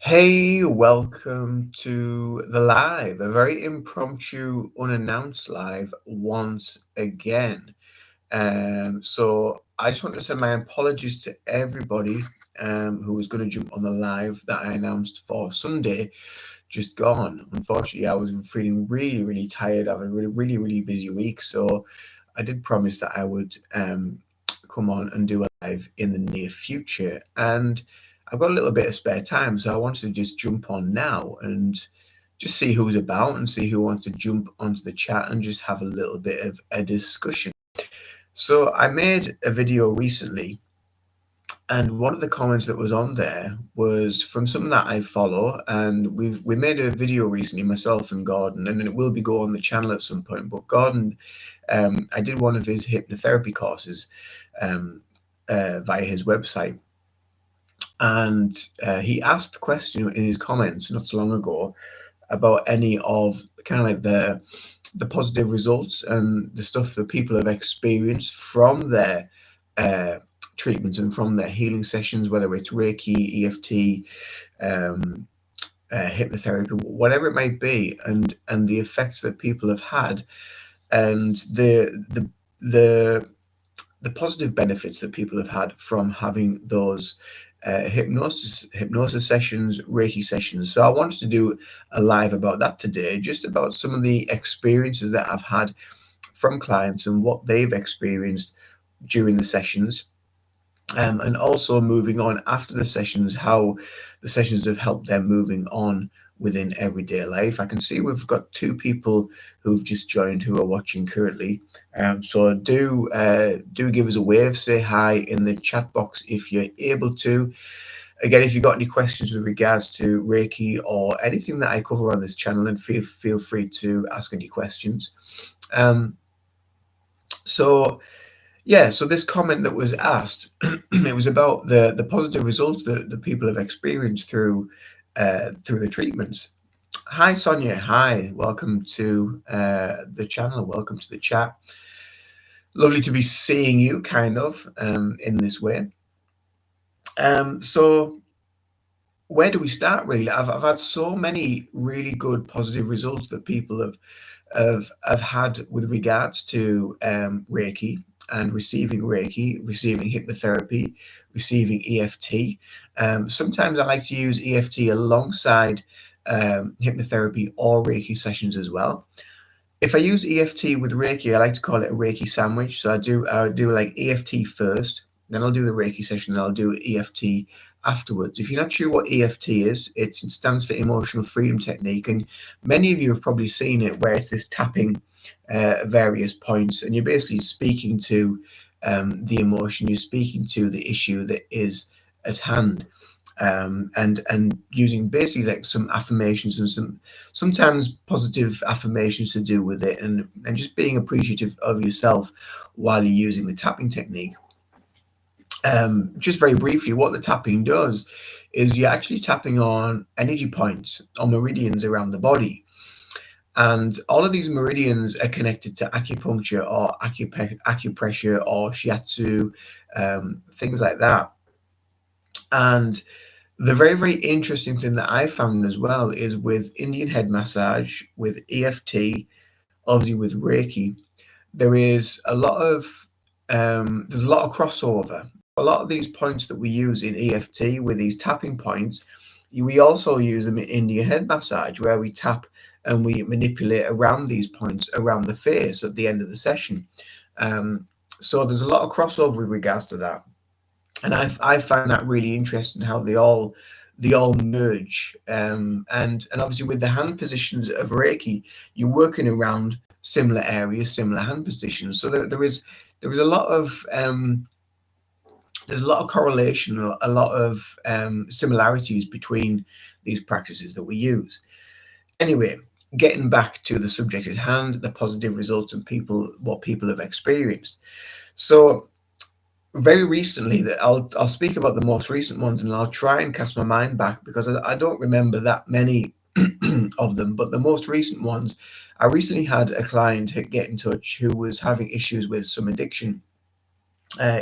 Hey, welcome to the live, a very impromptu, unannounced live once again. So I just want to send my apologies to everybody who was going to jump on the live that I announced for Sunday, just gone. Unfortunately, I was feeling really, really tired. I had a really busy week, so I did promise that I would come on and do a live in the near future, and I've got a little bit of spare time, so I wanted to just jump on now and just see who's about and see who wants to jump onto the chat and just have a little bit of a discussion. So I made a video recently, and one of the comments that was on there was from someone that I follow, and we made a video recently, myself and Gordon, and it will be go on the channel at some point. But Gordon, I did one of his hypnotherapy courses via his website, and he asked the question in his comments not so long ago about any of kind of like the positive results and the stuff that people have experienced from their uh, treatments and from their healing sessions, whether it's Reiki, EFT, um, hypnotherapy, whatever it might be, and the effects that people have had, and the the positive benefits that people have had from having those hypnosis sessions, Reiki sessions. So I wanted to do a live about that today, just about some of the experiences that I've had from clients and what they've experienced during the sessions. And also moving on after the sessions, how the sessions have helped them moving on within everyday life. I can see we've got two people who've just joined who are watching currently. So do give us a wave, say hi in the chat box if you're able to. Again, if you've got any questions with regards to Reiki or anything that I cover on this channel, then feel free to ask any questions. Um, so yeah, so this comment that was asked, it was about the positive results that the people have experienced through the treatments. Hi, Sonia. Hi, welcome to the channel. Welcome to the chat. Lovely to be seeing you, kind of, in this way. So where do we start? Really, I've had so many really good positive results that people have had with regards to Reiki and receiving Reiki, receiving hypnotherapy, receiving EFT. Sometimes I like to use EFT alongside hypnotherapy or Reiki sessions as well. If I use EFT with Reiki, I like to call it a Reiki sandwich. So I do like EFT first, then I'll do the Reiki session, and I'll do EFT afterwards. If you're not sure what EFT is, it stands for Emotional Freedom Technique, and many of you have probably seen it, where it's this tapping various points, and you're basically speaking to the emotion, you're speaking to the issue that is at hand. And using basically like some affirmations and sometimes positive affirmations to do with it, and just being appreciative of yourself while you're using the tapping technique. Just very briefly, what the tapping does is you're actually tapping on energy points or meridians around the body. And all of these meridians are connected to acupuncture or acupressure or shiatsu, things like that. And the very interesting thing that I found as well is with Indian head massage, with EFT, obviously with Reiki, there is a lot of there's a lot of crossover. A lot of these points that we use in EFT with these tapping points, we also use them in Indian head massage, where we tap and we manipulate around these points around the face at the end of the session. So there's a lot of crossover with regards to that, and I find that really interesting how they all merge. And obviously with the hand positions of Reiki, you're working around similar areas, similar hand positions. So there is there's a lot of correlation, a lot of similarities between these practices that we use. Anyway, getting back to the subject at hand, the positive results and what people have experienced. So very recently, that I'll speak about the most recent ones, and I'll try and cast my mind back because I don't remember that many of them. But the most recent ones, I recently had a client get in touch who was having issues with some addiction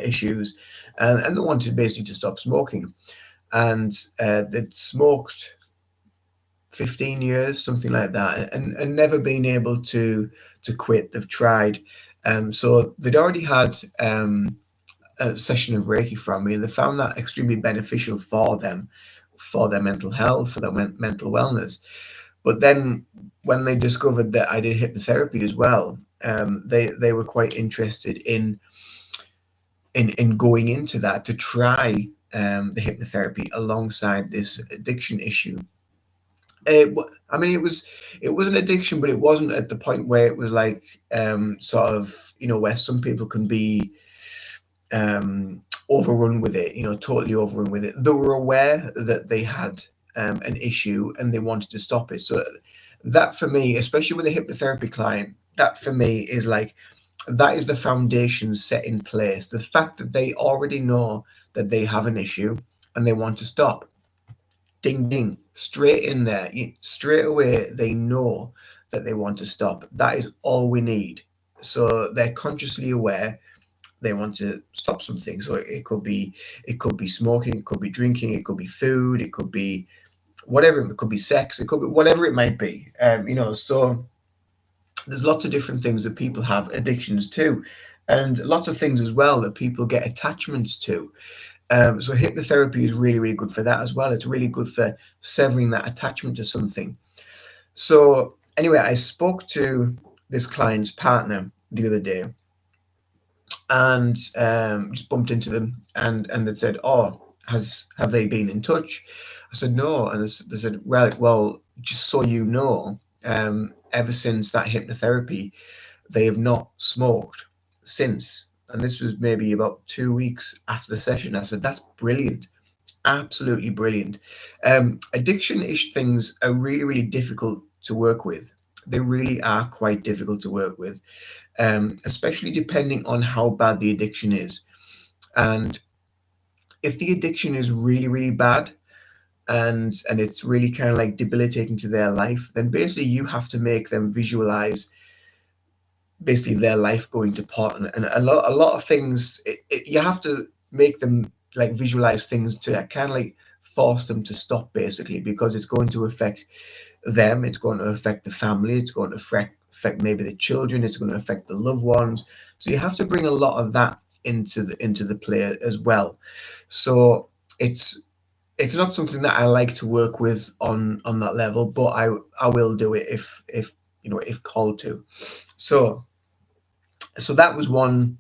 issues, and they wanted basically to stop smoking. and they'd smoked 15 years, something like that, and never been able to quit. They've tried. So they'd already had a session of Reiki from me, and they found that extremely beneficial for them, for their mental health, for their mental wellness. But then when they discovered that I did hypnotherapy as well, they were quite interested in going into that to try the hypnotherapy alongside this addiction issue. I mean, it was an addiction, but it wasn't at the point where it was like sort of, where some people can be overrun with it, totally overrun with it. They were aware that they had an issue and they wanted to stop it. So that for me, especially with a hypnotherapy client, that for me is like, that is the foundation set in place. The fact that they already know that they have an issue and they want to stop. Ding ding, straight in there. Straight away, they know that they want to stop. That is all we need. So they're consciously aware they want to stop something. So it could be smoking, it could be drinking, it could be food, it could be whatever. It could be sex, it could be whatever it might be. So there's lots of different things that people have addictions to, and lots of things as well that people get attachments to. So hypnotherapy is really, really good for that as well. It's really good for severing that attachment to something. So anyway, I spoke to this client's partner the other day, and just bumped into them, and they said, "Oh, have they been in touch?" I said, "No," and they said, "Right, well, just so you know, ever since that hypnotherapy, they have not smoked since." And this was maybe about 2 weeks after the session. I said, "That's brilliant, absolutely brilliant." Addiction-ish things are really, really difficult to work with. They really are quite difficult to work with, especially depending on how bad the addiction is. And if the addiction is really, really bad, and it's really kind of like debilitating to their life, then basically you have to make them visualize basically their life going to pot, and a lot of things, you have to make them like visualize things to kind of like force them to stop, basically, because it's going to affect them, it's going to affect the family, it's going to affect maybe the children, it's going to affect the loved ones. So you have to bring a lot of that into the play as well. So it's not something that I like to work with on that level, but I will do it if called to. So so that was one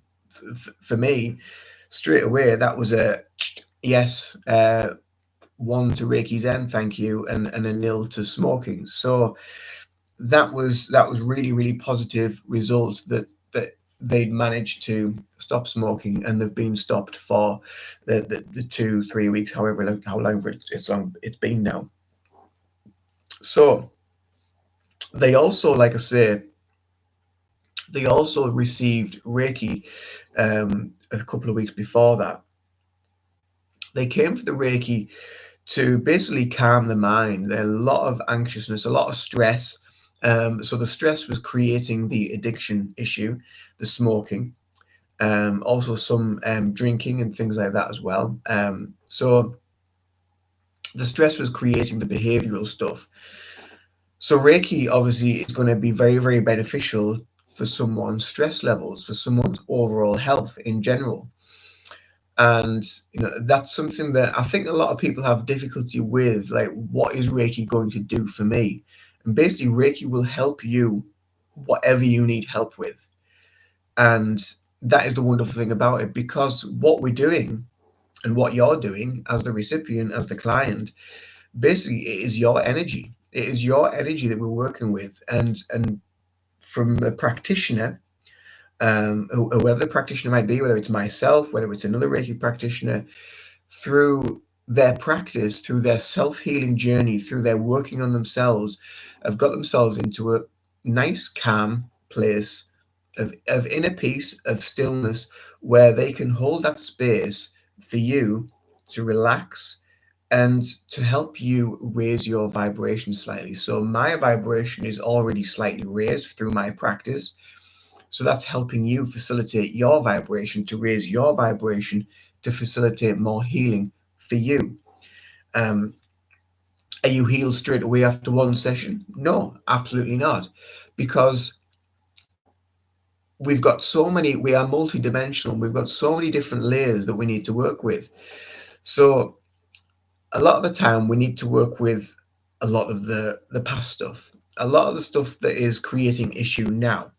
for me straight away. That was a yes, one to Reiki Zen, thank you, and a nil to smoking. So that was really, really positive result that they'd managed to stop smoking, and they've been stopped for the 2 3 weeks, however how long it's been now. So they also, like I say, they also received Reiki a couple of weeks before that. They came for the Reiki to basically calm the mind. There a lot of anxiousness, a lot of stress. So the stress was creating the addiction issue, the smoking, also some drinking and things like that as well. So the stress was creating the behavioral stuff. So Reiki obviously is going to be very, very beneficial for someone's stress levels, for someone's overall health in general. And that's something that I think a lot of people have difficulty with. Like, what is Reiki going to do for me? And basically, Reiki will help you whatever you need help with. And that is the wonderful thing about it, because what we're doing and what you're doing as the recipient, as the client, basically it is your energy. It is your energy that we're working with. And from a practitioner, whoever the practitioner might be, whether it's myself, whether it's another Reiki practitioner, through their practice, through their self-healing journey, through their working on themselves, have got themselves into a nice, calm place of inner peace, of stillness, where they can hold that space for you to relax and to help you raise your vibration slightly. So my vibration is already slightly raised through my practice. So that's helping you facilitate your vibration, to raise your vibration, to facilitate more healing for you. Um, are you healed straight away after one session? No, absolutely not, because we are multidimensional. We've got so many different layers that we need to work with. So a lot of the time we need to work with a lot of the past stuff, a lot of the stuff that is creating issue now.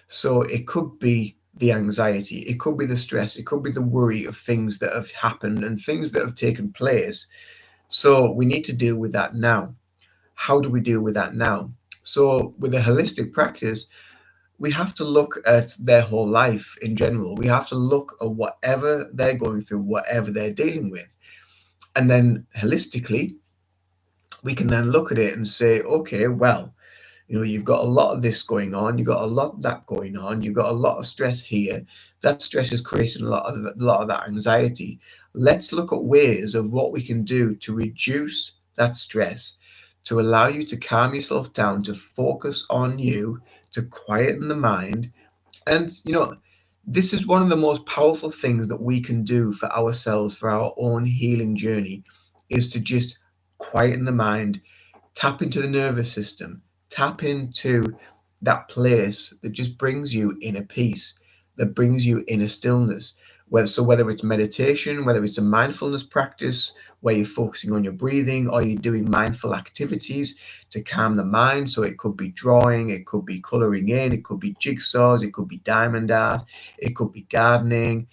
So it could be the anxiety, it could be the stress, it could be the worry of things that have happened and things that have taken place. So we need to deal with that now. How do we deal with that now? So with a holistic practice, we have to look at their whole life in general. We have to look at whatever they're going through, whatever they're dealing with. And then holistically, we can then look at it and say, okay, well, you've got a lot of this going on, you've got a lot of that going on, you've got a lot of stress here. That stress is creating a lot of that anxiety. Let's look at ways of what we can do to reduce that stress, to allow you to calm yourself down, to focus on you, to quieten the mind. And this is one of the most powerful things that we can do for ourselves, for our own healing journey, is to just quieten the mind, tap into the nervous system, tap into that place that just brings you inner peace, that brings you inner stillness. Whether it's meditation, whether it's a mindfulness practice where you're focusing on your breathing, or you're doing mindful activities to calm the mind. So it could be drawing, it could be coloring in, it could be jigsaws, it could be diamond art, it could be gardening.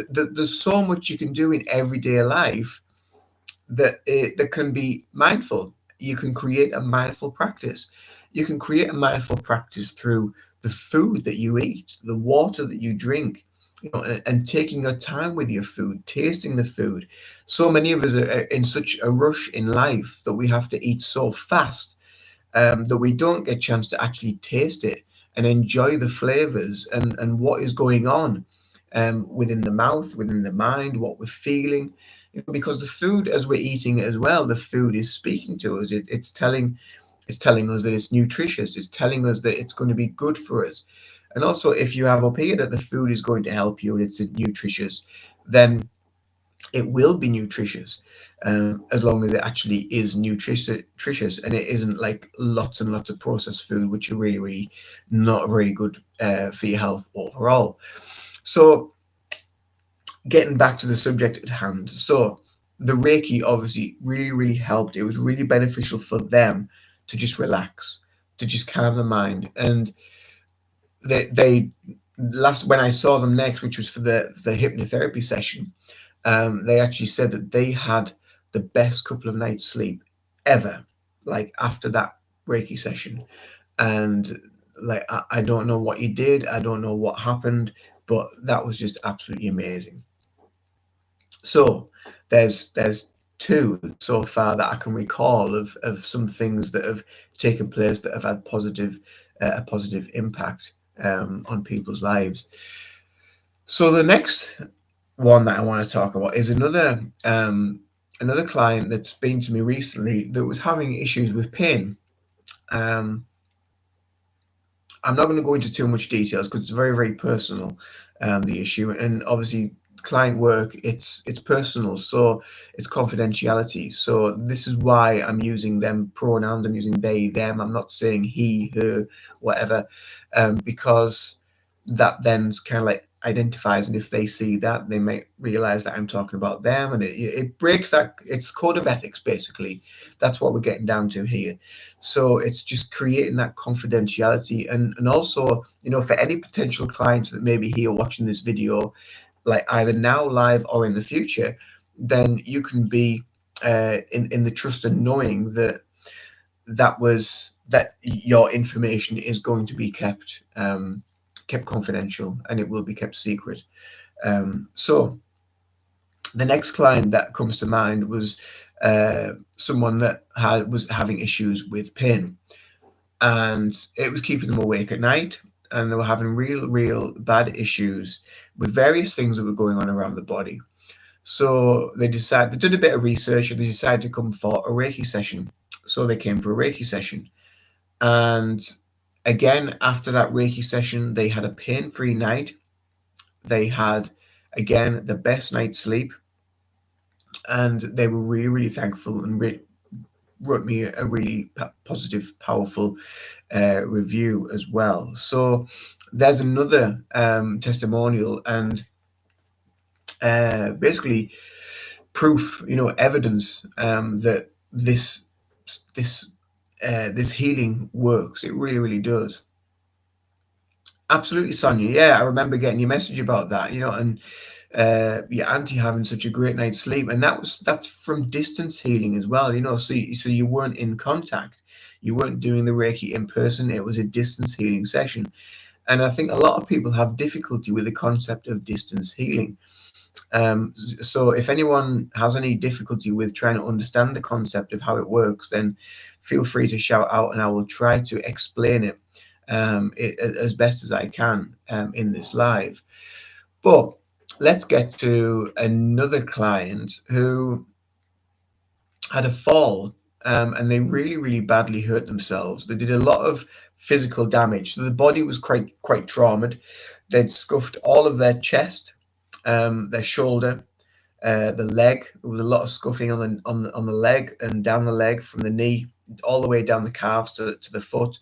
There's so much you can do in everyday life that can be mindful. You can create a mindful practice. You can create a mindful practice through the food that you eat, the water that you drink, and taking your time with your food, tasting the food. So many of us are in such a rush in life that we have to eat so fast, that we don't get a chance to actually taste it and enjoy the flavors and what is going on, within the mouth, within the mind, what we're feeling. Because the food, as we're eating it as well, the food is speaking to us. It's telling us that it's nutritious. It's telling us that it's going to be good for us. And also, if you have up here that the food is going to help you and it's nutritious, then it will be nutritious, as long as it actually is nutritious and it isn't like lots and lots of processed food, which are really, really not very good for your health overall. So, getting back to the subject at hand. So, the Reiki obviously really, really helped. It was really beneficial for them to just relax, to just calm the mind. And they last when I saw them next, which was for the hypnotherapy session, they actually said that they had the best couple of nights sleep ever, like after that Reiki session. And like I don't know what you did, I don't know what happened, but that was just absolutely amazing. So there's two so far that I can recall of some things that have taken place that have had a positive impact, on people's lives. So the next one that I want to talk about is another client that's been to me recently that was having issues with pain. Um, I'm not going to go into too much details because it's very, very personal, the issue, and obviously client work, it's personal, so it's confidentiality. So this is why I'm using them pronouns. I'm using they, them. I'm not saying he, her, whatever, because that then kind of like identifies, and if they see that, they may realize that I'm talking about them, and it breaks that. It's code of ethics, basically. That's what we're getting down to here. So it's just creating that confidentiality, and also, for any potential clients that may be here watching this video, like either now live or in the future, then you can be, in the trust and knowing that your information is going to be kept confidential, and it will be kept secret. So the next client that comes to mind was, someone that was having issues with pain, and it was keeping them awake at night, and they were having real bad issues with various things that were going on around the body. So they did a bit of research, and they decided to come for a Reiki session. So they came for a Reiki session, and again, after that Reiki session, they had a pain-free night. They had, again, the best night's sleep. and they were really, really thankful and wrote me a really positive, powerful review as well. So there's another testimonial, and basically proof, evidence that this this healing works. It really, really does. Absolutely, Sonia. Yeah, I remember getting your message about that. And your auntie having such a great night's sleep, and that's from distance healing as well. So you weren't in contact, you weren't doing the Reiki in person. It was a distance healing session, and I think a lot of people have difficulty with the concept of distance healing. So if anyone has any difficulty with trying to understand the concept of how it works, then feel free to shout out, and I will try to explain it as best as I can in this live. But let's get to another client who had a fall, and they really, really badly hurt themselves. They did a lot of physical damage. So the body was quite traumatized. They'd scuffed all of their chest, their shoulder, the leg. There was a lot of scuffing on the leg and down the leg from the knee all the way down the calves to the foot.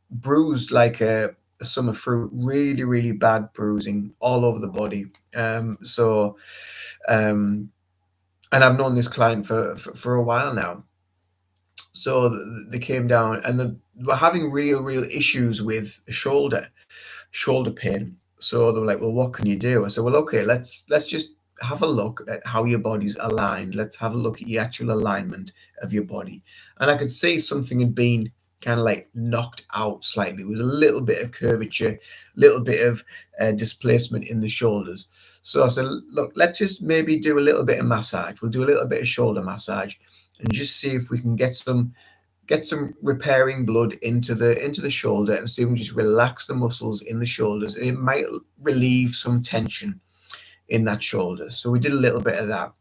Bruised like a summer fruit. Really, really bad bruising all over the body. Um, and I've known this client for a while now. So they came down, and they were having real issues with the shoulder pain. So they were like, "Well, what can you do?" I said, "Well, okay, let's just have a look at how your body's aligned. Let's have a look at the actual alignment of your body." And I could see something had been kind of like knocked out slightly, with a little bit of curvature, little bit of displacement in the shoulders. So I said, "Look, let's just maybe do a little bit of massage. We'll do a little bit of shoulder massage, and just see if we can get some repairing blood into the shoulder, and see if we can just relax the muscles in the shoulders, and it might relieve some tension in that shoulder." So we did a little bit of that.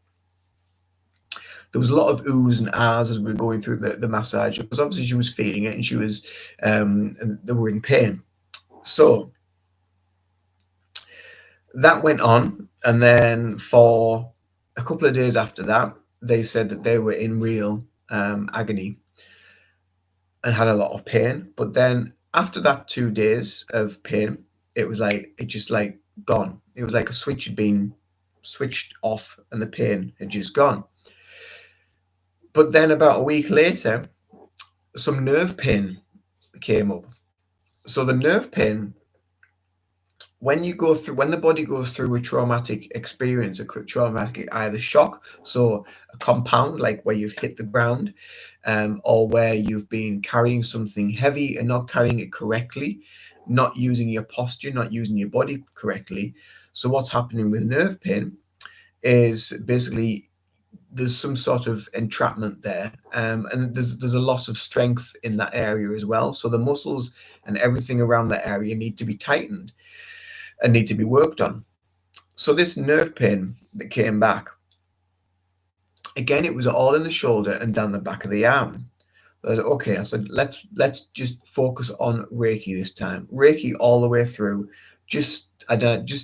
There was a lot of oohs and ahs as we were going through the massage, because obviously she was feeling it, and and they were in pain. So that went on, and then for a couple of days after that, they said that they were in real agony and had a lot of pain. But then after that 2 days of pain, it just like gone. It was like a switch had been switched off, and the pain had just gone. But then about a week later, some nerve pain came up. So the nerve pain, when the body goes through a traumatic experience, a traumatic either shock, so a compound like where you've hit the ground, or where you've been carrying something heavy and not carrying it correctly, not using your posture, not using your body correctly. So what's happening with nerve pain is basically there's some sort of entrapment there, and there's a loss of strength in that area as well. So the muscles and everything around that area need to be tightened and need to be worked on. So this nerve pain that came back, again, it was all in the shoulder and down the back of the arm. Okay, I said, let's just focus on Reiki this time. Reiki all the way through. Just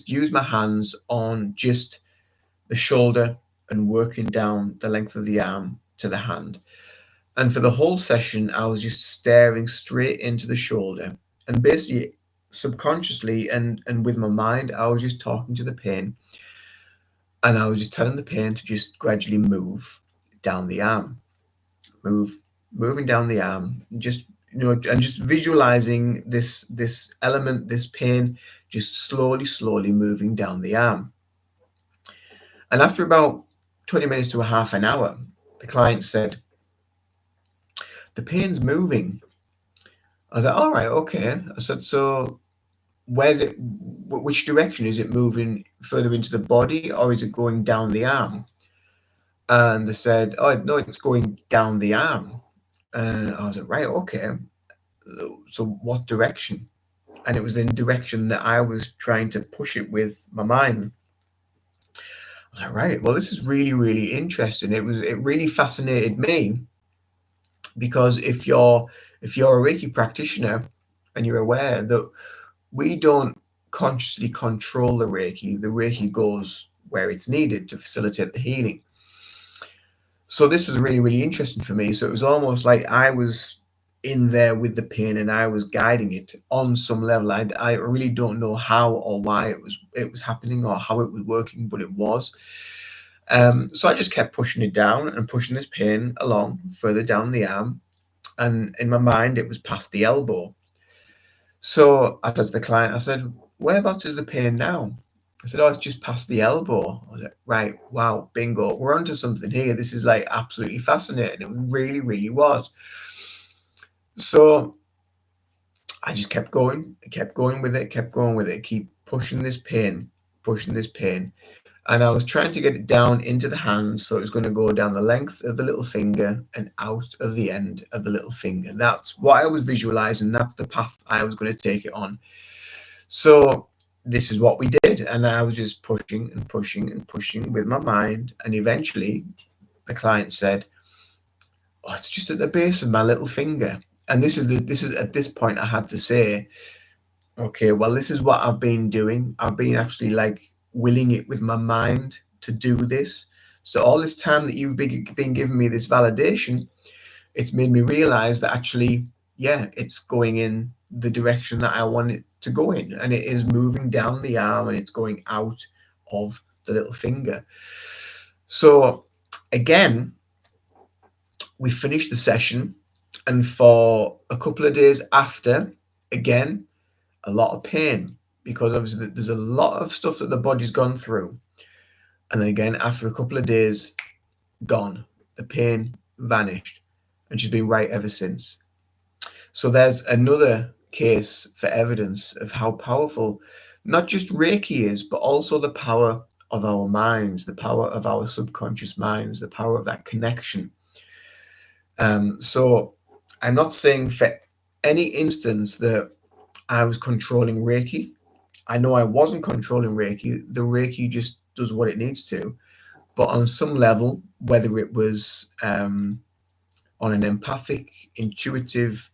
use my hands on just the shoulder and working down the length of the arm to the hand. And for the whole session, I was just staring straight into the shoulder, and basically subconsciously and with my mind, I was just talking to the pain, and I was just telling the pain to just gradually move down the arm, move, moving down the arm, just and just visualizing this element, this pain, just slowly moving down the arm. And after about 20 minutes to a half an hour, the client said, "The pain's moving." I was like, "All right, okay." I said, "So where's it? Which direction is it moving? Further into the body, or is it going down the arm?" And they said, "Oh no, it's going down the arm." And I was like, "Right, okay. So what direction?" And it was in the direction that I was trying to push it with my mind. I was like, "Right, well, this is really interesting." It really fascinated me, because if you're a Reiki practitioner and you're aware that we don't consciously control the Reiki goes where it's needed to facilitate the healing. So this was really, really interesting for me. So it was almost like I was in there with the pain and I was guiding it on some level. I really don't know how or why it was happening or how it was working, but it was. So I just kept pushing it down and pushing this pain along further down the arm, and in my mind it was past the elbow. So I said to the client, I said, "Whereabouts is the pain now?" I said, "Oh, it's just past the elbow." I was like, "Right, wow, bingo, we're onto something here. This is like absolutely fascinating." It really, really was. So I just kept going with it, kept going with it, keep pushing this pain. And I was trying to get it down into the hand, so it was going to go down the length of the little finger and out of the end of the little finger. That's what I was visualizing. That's the path I was going to take it on. So this is what we did, and I was just pushing and pushing and pushing with my mind, and eventually the client said, "Oh, it's just at the base of my little finger." And this is at this point I had to say, okay, well, this is what I've been doing. I've been actually like willing it with my mind to do this. So all this time that you've been giving me this validation, it's made me realize that actually, yeah, it's going in the direction that I want it to go in, and it is moving down the arm and it's going out of the little finger. So again, we finished the session, and for a couple of days after, again, a lot of pain, because obviously there's a lot of stuff that the body's gone through. And then again, after a couple of days, gone. The pain vanished. And she's been right ever since. So there's another case for evidence of how powerful not just Reiki is, but also the power of our minds, the power of our subconscious minds, the power of that connection. So I'm not saying for any instance that I was controlling Reiki. I know I wasn't controlling Reiki. The Reiki just does what it needs to. But on some level, whether it was on an empathic, intuitive,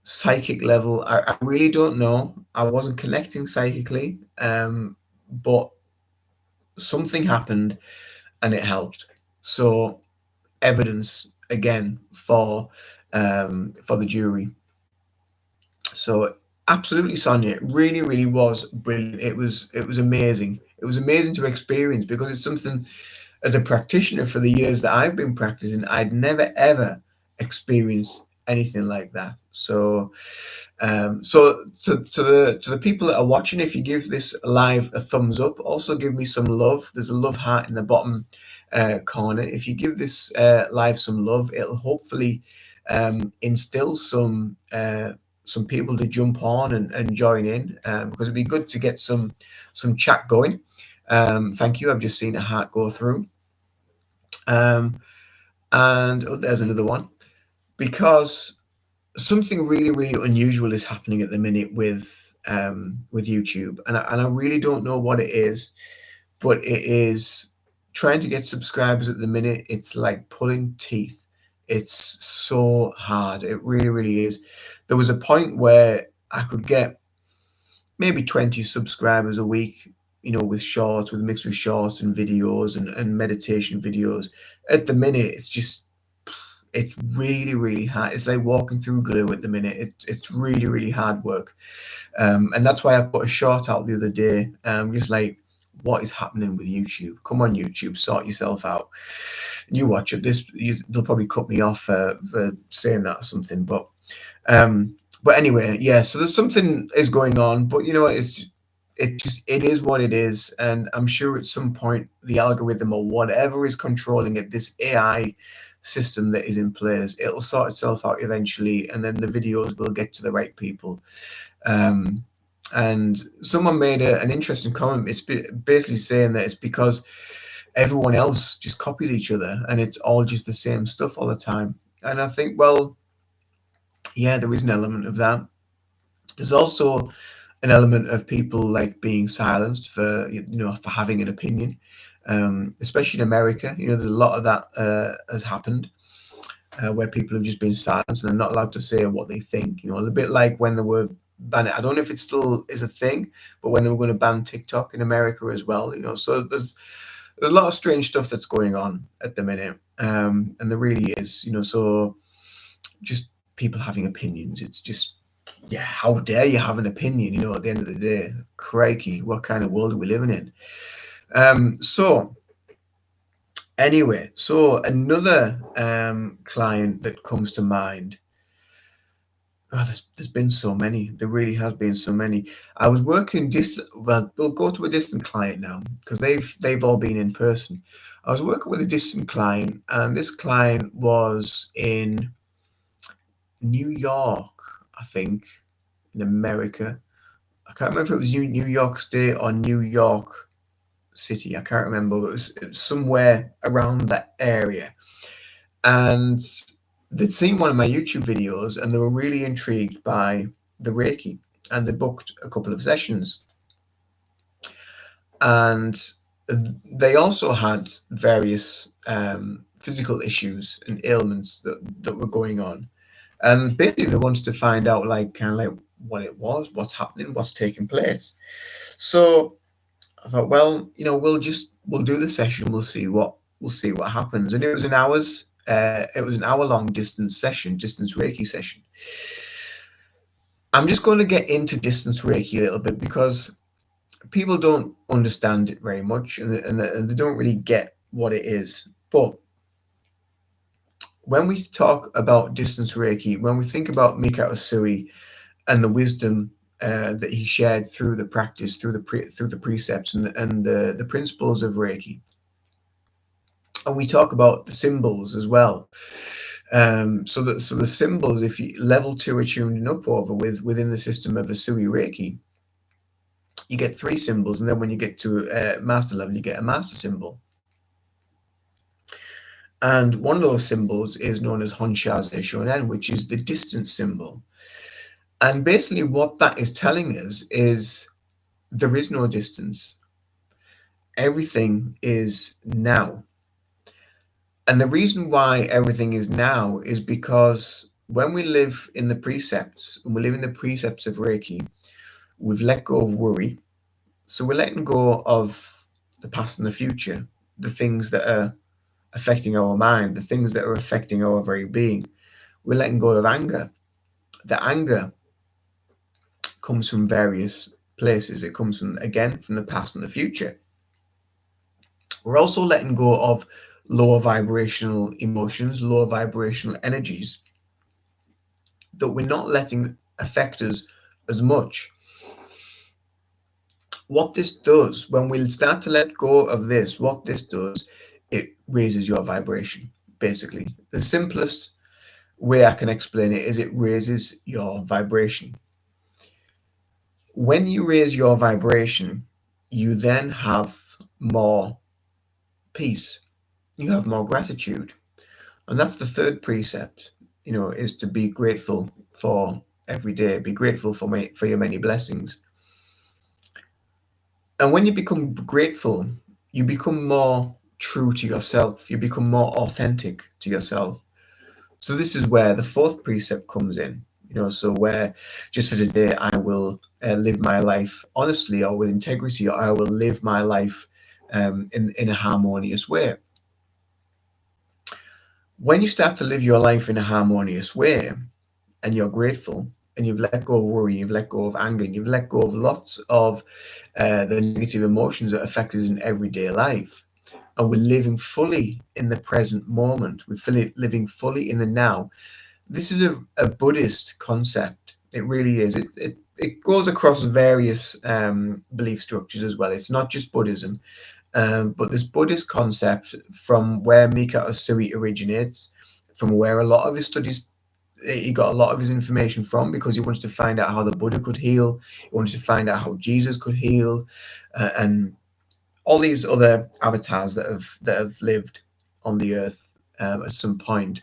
psychic level, I really don't know. I wasn't connecting psychically, but something happened and it helped. So evidence again for the jury. So absolutely, Sonia, it really, really was brilliant. It was amazing. It was amazing to experience because it's something as a practitioner for the years that I've been practicing, I'd never ever experienced anything like that. So to the people that are watching, if you give this live a thumbs up, also give me some love. There's a love heart in the bottom corner. If you give this live some love, it'll hopefully instill some people to jump on and join in, because it'd be good to get some chat going. Thank you. I've just seen a heart go through. Um, and oh, there's another one, because something really, really unusual is happening at the minute with YouTube, and I really don't know what it is, but it is trying to get subscribers at the minute. It's like pulling teeth. It's so hard. It really, really is. There was a point where I could get maybe 20 subscribers a week, with shorts, with mixed with shorts and videos and meditation videos. At the minute, it's really, really hard. It's like walking through glue at the minute. It's really, really hard work. And that's why I put a short out the other day, just like, what is happening with YouTube? Come on, YouTube, sort yourself out. And you watch it. They'll probably cut me off for saying that or something. Um, but anyway, yeah. So there's something is going on, but it is what it is, and I'm sure at some point the algorithm or whatever is controlling it, this AI system that is in place, it'll sort itself out eventually, and then the videos will get to the right people. Um, and someone made an interesting comment. It's basically saying that it's because everyone else just copies each other, and it's all just the same stuff all the time. And I think, well, yeah, there is an element of that. There's also an element of people like being silenced for having an opinion, especially in America. There's a lot of that has happened, where people have just been silenced and they're not allowed to say what they think. A bit like when they were banning. I don't know if it still is a thing, but when they were going to ban TikTok in America as well. So there's a lot of strange stuff that's going on at the minute, and there really is. So just people having opinions. It's just, yeah, how dare you have an opinion? At the end of the day, crikey, what kind of world are we living in? So anyway, so another client that comes to mind. Oh, there's been so many. There really has been so many. I was working well, we'll go to a distant client now because they've all been in person. I was working with a distant client, and this client was in New York, I think, in America. I can't remember if it was New York State or New York City. I can't remember. It was somewhere around that area. And they'd seen one of my YouTube videos and they were really intrigued by the Reiki, and they booked a couple of sessions. And they also had various physical issues and ailments that were going on. And basically, they wanted to find out, like, kind of like what it was, what's happening, what's taking place. So I thought, well, we'll do the session. We'll see what happens. And it was an hour long distance Reiki session. I'm just going to get into distance Reiki a little bit because people don't understand it very much, and they don't really get what it is. But when we talk about distance Reiki, when we think about Mikao Usui and the wisdom that he shared through the practice, through the precepts and the principles of Reiki, and we talk about the symbols as well. So the symbols, if you level 2 are tuned and up over within the system of Usui Reiki, you get 3 symbols, and then when you get to master level, you get a master symbol. And one of those symbols is known as Honshaze Shonen, which is the distance symbol. And basically, what that is telling us is there is no distance. Everything is now. And the reason why everything is now is because when we live in the precepts, when we live in the precepts of Reiki, we've let go of worry. So we're letting go of the past and the future, the things that are affecting our mind, the things that are affecting our very being. We're letting go of anger. The anger comes from various places. It comes from, again, from the past and the future. We're also letting go of lower vibrational emotions, lower vibrational energies that we're not letting affect us as much. What this does, when we start to let go of this, what this does, it raises your vibration, basically. The simplest way I can explain it is it raises your vibration. When you raise your vibration, you then have more peace, you have more gratitude. And that's the third precept, is to be grateful for every day, be grateful for your many blessings. And when you become grateful, you become more true to yourself, you become more authentic to yourself. So this is where the fourth precept comes in. So where, just for today, I will live my life honestly or with integrity, or I will live my life in a harmonious way. When you start to live your life in a harmonious way, and you're grateful, and you've let go of worry, you've let go of anger, and you've let go of lots of the negative emotions that affect us in everyday life, and we're living fully in the present moment, living fully in the now. This is a Buddhist concept. It really is. It goes across various belief structures as well. It's not just Buddhism, but this Buddhist concept, from where Mikao Usui originates, from where a lot of his studies, he got a lot of his information from, because he wanted to find out how the Buddha could heal. He wanted to find out how Jesus could heal, and all these other avatars that have lived on the earth at some point.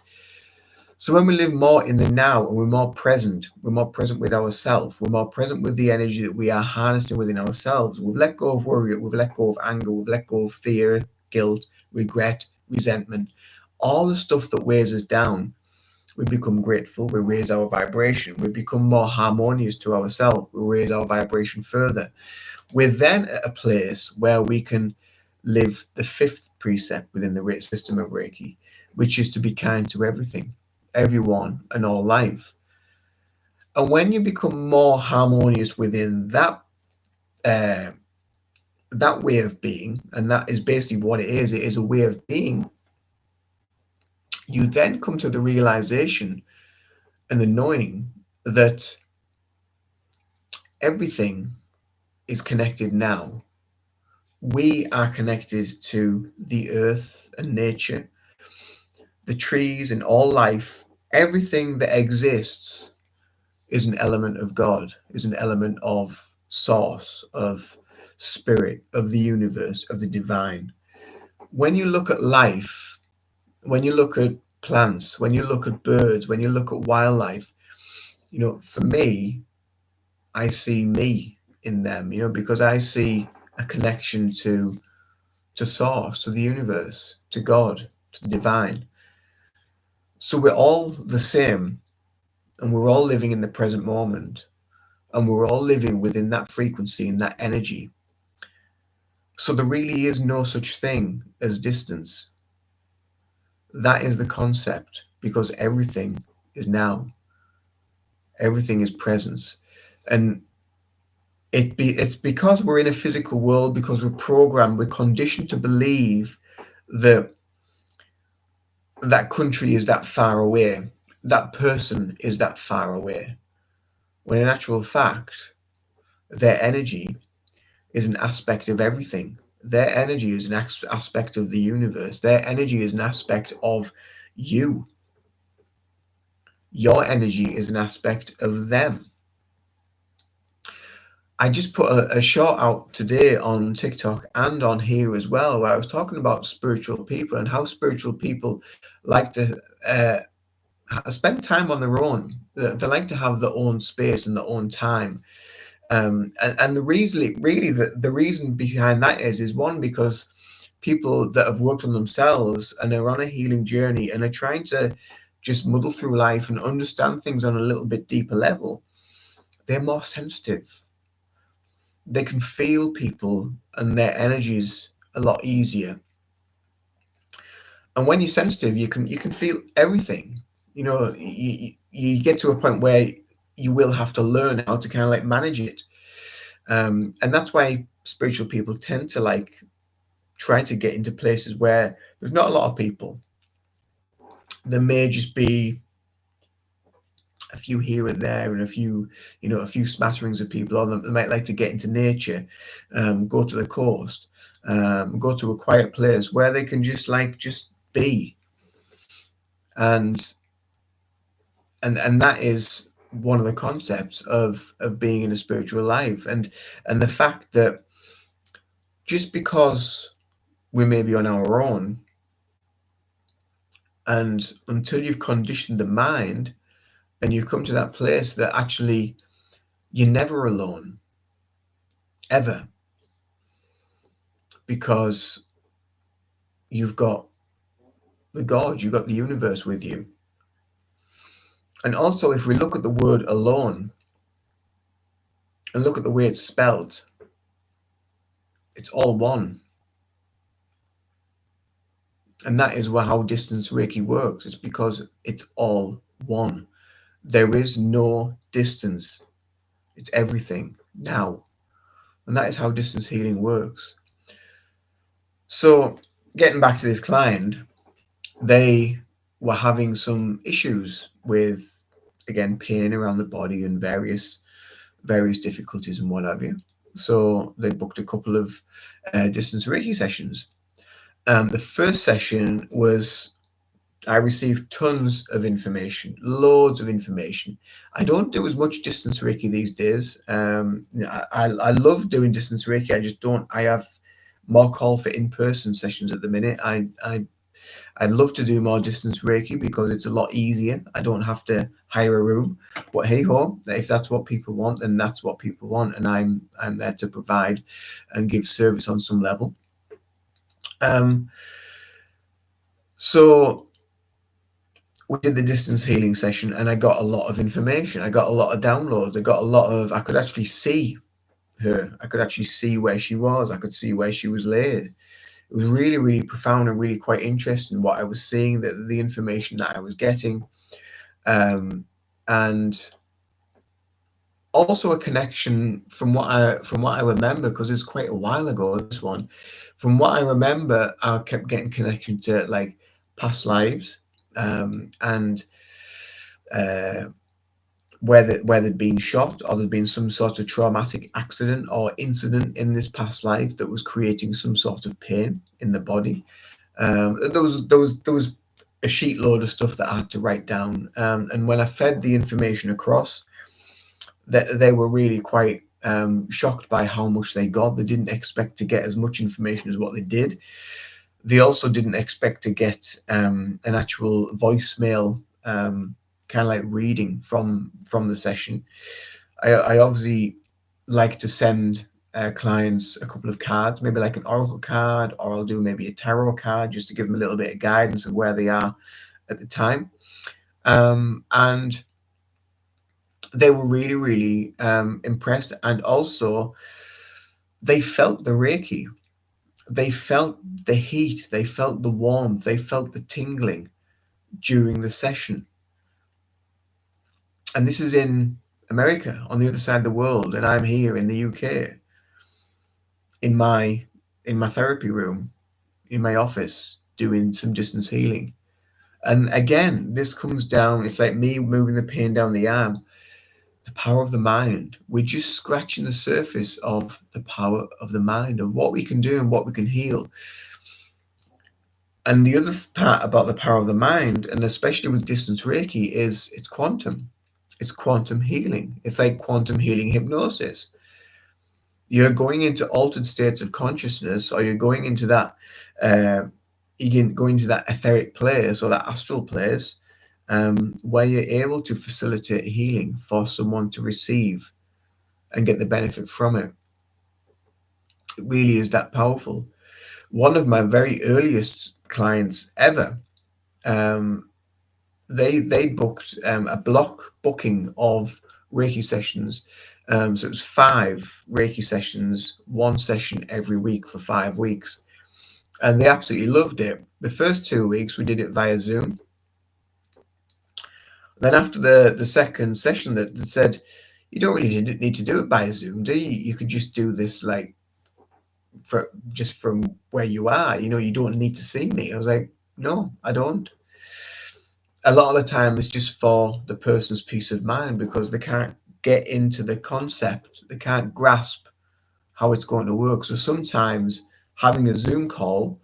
So when we live more in the now and we're more present with ourselves, we're more present with the energy that we are harnessing within ourselves. We've let go of worry, we've let go of anger, we've let go of fear, guilt, regret, resentment, all the stuff that weighs us down. We become grateful, we raise our vibration, we become more harmonious to ourselves, we raise our vibration further. We're then at a place where we can live the fifth precept within the system of Reiki, which is to be kind to everything, everyone, and all life. And when you become more harmonious within uh, that way of being, and that is basically what it is a way of being, you then come to the realization and the knowing that everything is connected now. We are connected to the earth and nature, the trees and all life. Everything that exists is an element of God, is an element of source, of spirit, of the universe, of the divine. When you look at life, when you look at plants, when you look at birds, when you look at wildlife, for me, I see me in them, because I see a connection to source, to the universe, to God, to the divine. So we're all the same, and we're all living in the present moment, and we're all living within that frequency and that energy. So there really is no such thing as distance. That is the concept, because everything is now, everything is presence. And it's because we're in a physical world, because we're programmed, we're conditioned to believe that that country is that far away, that person is that far away, when in actual fact, their energy is an aspect of everything. Their energy is an aspect of the universe. Their energy is an aspect of you. Your energy is an aspect of them. I just put a short out today on TikTok and on here as well, where I was talking about spiritual people and how spiritual people like to spend time on their own. They like to have their own space and their own time. And the reason, really, the reason behind that is one, because people that have worked on themselves and are on a healing journey and are trying to just muddle through life and understand things on a little bit deeper level, they're more sensitive. They can feel people and their energies a lot easier. And when you're sensitive, you can feel everything. You get to a point where you will have to learn how to kind of like manage it. And that's why spiritual people tend to like try to get into places where there's not a lot of people. There may just be a few here and there, and a few smatterings of people. Or they might like to get into nature, go to the coast, go to a quiet place where they can just be. And and that is one of the concepts of being in a spiritual life, and the fact that just because we may be on our own, and until you've conditioned the mind and you come to that place that actually you're never alone, ever, because you've got the God, you've got the universe with you. And also, if we look at the word alone and look at the way it's spelled, it's all one. And that is how distance Reiki works. It's because it's all one. There is no distance. It's everything now. And that is how distance healing works. So, getting back to this client, they were having some issues with, again, pain around the body and various difficulties and what have you. So they booked a couple of distance Reiki sessions. The first session was, I received tons of information, loads of information. I don't do as much distance Reiki these days. I love doing distance Reiki. I just don't. I have more call for in-person sessions at the minute. I'd love to do more distance Reiki because it's a lot easier. I don't have to hire a room. But hey ho, if that's what people want, then that's what people want, and I'm there to provide and give service on some level. So we did the distance healing session, and I got a lot of information. I got a lot of downloads. I could actually see her. I could actually see where she was. I could see where she was laid. It was really, really profound and really quite interesting what I was seeing, the information that I was getting, um, and also a connection from what I remember, because it's quite a while ago. This one, from what I remember, I kept getting connection to like past lives, and uh, where they'd been shot, or there'd been some sort of traumatic accident or incident in this past life that was creating some sort of pain in the body. There was a sheet load of stuff that I had to write down, and when I fed the information across, that they were really quite shocked by how much they got. They didn't expect to get as much information as what they did. They also didn't expect to get an actual voicemail, kind of like reading from the session. I obviously like to send clients a couple of cards, maybe like an oracle card, or I'll do maybe a tarot card just to give them a little bit of guidance of where they are at the time. And they were really, really impressed, and also they felt the Reiki. They felt the heat. They felt the warmth. They felt the tingling during the session. And this is in America, on the other side of the world, and I'm here in the UK, in my therapy room, in my office, doing some distance healing. And again, this comes down. It's like me moving the pain down the arm. The power of the mind. We're just scratching the surface of the power of the mind, of what we can do and what we can heal. And the other part about the power of the mind, and especially with distance Reiki, is it's quantum. It's quantum healing. It's like quantum healing hypnosis. You're going into altered states of consciousness, or you're going into that, uh, going to that etheric place or that astral place, where you're able to facilitate healing for someone to receive and get the benefit from it. It really is that powerful. One of my very earliest clients ever, um, they booked a block booking of Reiki sessions. So it was 5 Reiki sessions, one session every week for 5 weeks, and they absolutely loved it. The first 2 weeks we did it via Zoom. Then after the second session, that said, you don't really need to do it by Zoom, do you? You could just do this like for just from where you are. You don't need to see me. I was like, no, I don't. A lot of the time it's just for the person's peace of mind, because they can't get into the concept, they can't grasp how it's going to work. So sometimes having a Zoom call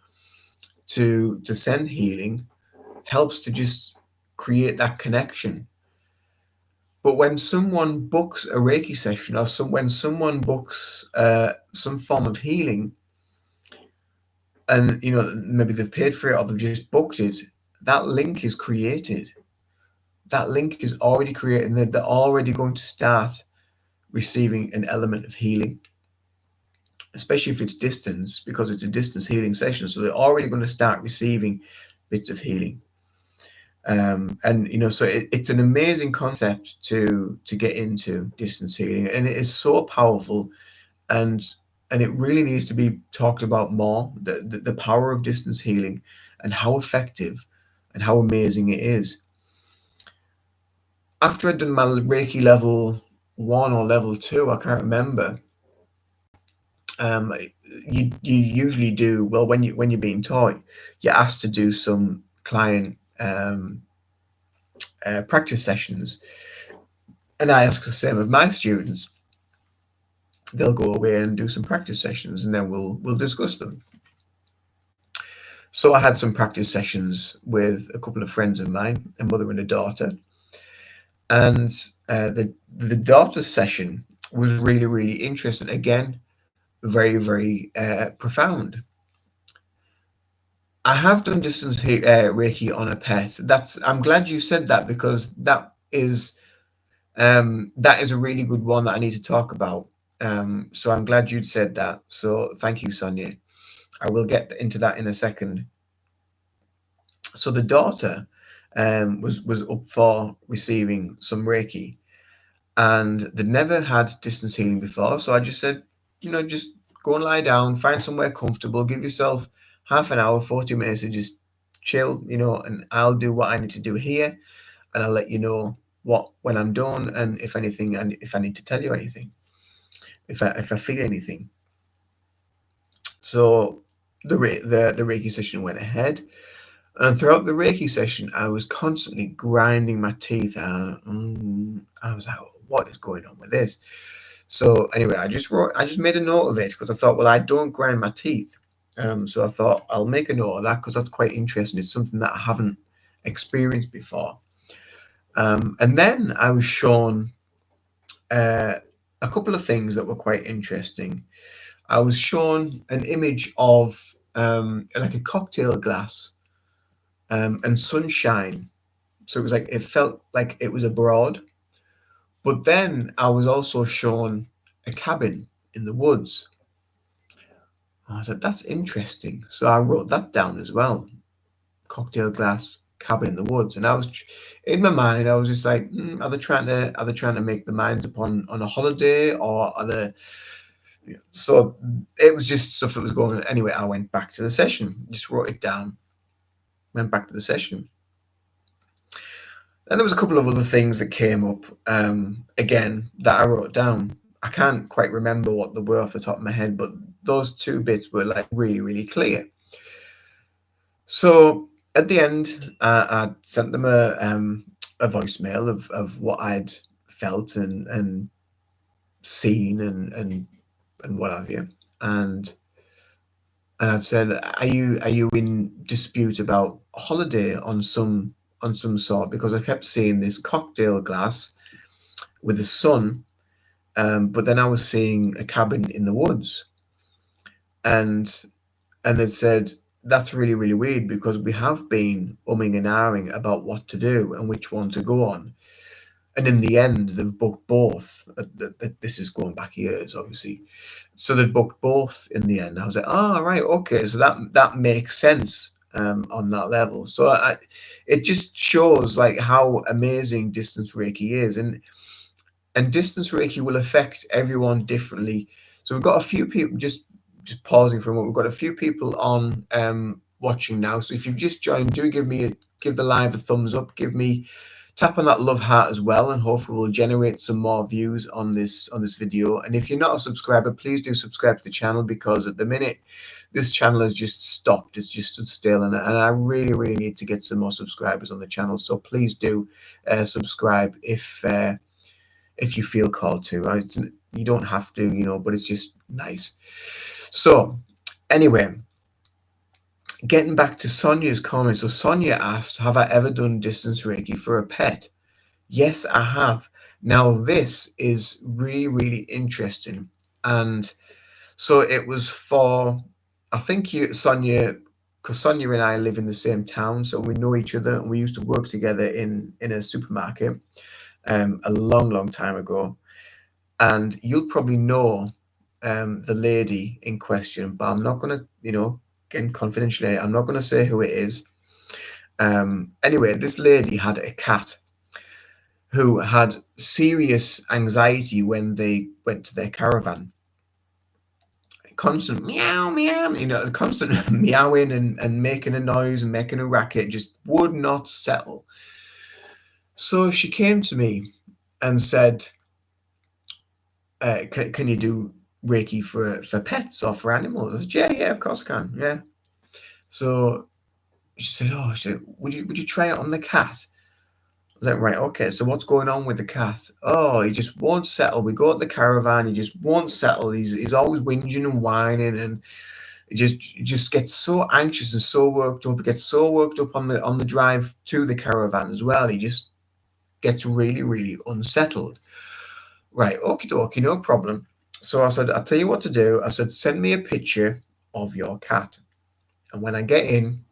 to send healing helps to just create that connection. But when someone books a Reiki session, or when someone books some form of healing, and maybe they've paid for it or they've just booked it, that link is created. That link is already created, and they're already going to start receiving an element of healing, especially if it's distance, because it's a distance healing session. So they're already going to start receiving bits of healing. And so it's an amazing concept to get into distance healing, and it is so powerful, and it really needs to be talked about more. The power of distance healing, and how effective and how amazing it is. After I'd done my Reiki level 1 or level 2, I can't remember. You usually do well when you're being taught. You're asked to do some client practice sessions, and I ask the same of my students. They'll go away and do some practice sessions, and then we'll discuss them. So I had some practice sessions with a couple of friends of mine, a mother and a daughter, and the daughter's session was really, really interesting. Again, very, very profound. I have done distance Reiki on a pet. I'm glad you said that, because that is a really good one that I need to talk about. So I'm glad you'd said that. So thank you, Sonia. I will get into that in a second. So the daughter was up for receiving some Reiki, and they'd never had distance healing before. So I just said, just go and lie down, find somewhere comfortable, give yourself half an hour, 40 minutes to just chill, and I'll do what I need to do here, and I'll let you know when I'm done, and if anything, and if I need to tell you anything, if I feel anything. So the Reiki session went ahead, and throughout the Reiki session, I was constantly grinding my teeth, and I was like, "What is going on with this?" So anyway, I just made a note of it because I thought, well, I don't grind my teeth, so I thought I'll make a note of that because that's quite interesting. It's something that I haven't experienced before. And then I was shown uh, a couple of things that were quite interesting. I was shown an image of like a cocktail glass and sunshine. So it was like it felt like it was abroad. But then I was also shown a cabin in the woods. I was like, that's interesting. So I wrote that down as well. Cocktail glass, cabin in the woods. And I was in my mind, I was just like, are they trying to make the minds up on a holiday, or are they? So it was just stuff that was going on. Anyway, I went back to the session, just wrote it down, went back to the session. And there was a couple of other things that came up again that I wrote down. I can't quite remember what they were off the top of my head, but those two bits were like really, really clear. So at the end, I sent them a voicemail of what I'd felt and seen and what have you. And I'd said, are you in dispute about a holiday on some sort? Because I kept seeing this cocktail glass with the sun, but then I was seeing a cabin in the woods, and they said that's really, really weird because we have been umming and ahhing about what to do and which one to go on, and in the end they've booked both. This is going back years, obviously. So they booked both in the end. I was like, oh, right, okay, so that makes sense on that level. So it just shows like how amazing distance Reiki is, and distance Reiki will affect everyone differently. So we've got a few people just pausing for a moment. We've got a few people on watching now. So if you've just joined, do give the live a thumbs up. Tap on that love heart as well, and hopefully we'll generate some more views on this video. And if you're not a subscriber, please do subscribe to the channel, because at the minute this channel has just stopped. It's just stood still, and I really, really need to get some more subscribers on the channel. So please do subscribe if you feel called to. Right? You don't have to, but it's just nice. So anyway, getting back to Sonia's comment. So Sonia asked, have I ever done distance Reiki for a pet? Yes, I have. Now this is really, really interesting. And so it was for, I think Sonia, because Sonia and I live in the same town, so we know each other, and we used to work together in a supermarket a long, long time ago. And you'll probably know the lady in question, but I'm not going to, again, confidentially, I'm not going to say who it is. Anyway, this lady had a cat who had serious anxiety when they went to their caravan. Constant meow, meow, constant meowing and making a noise and making a racket, just would not settle. So she came to me and said, can you do Reiki for pets or for animals? I said, yeah, of course I can. Yeah. So she said, would you try it on the cat? I was like, right, okay, so what's going on with the cat? Oh, he just won't settle. We go at the caravan, he just won't settle. He's always whinging and whining, and he just gets so anxious and so worked up. He gets so worked up on the drive to the caravan as well. He just gets really, really unsettled. Right, okie dokie, no problem. So I said, I'll tell you what to do. I said, send me a picture of your cat. And when I get in,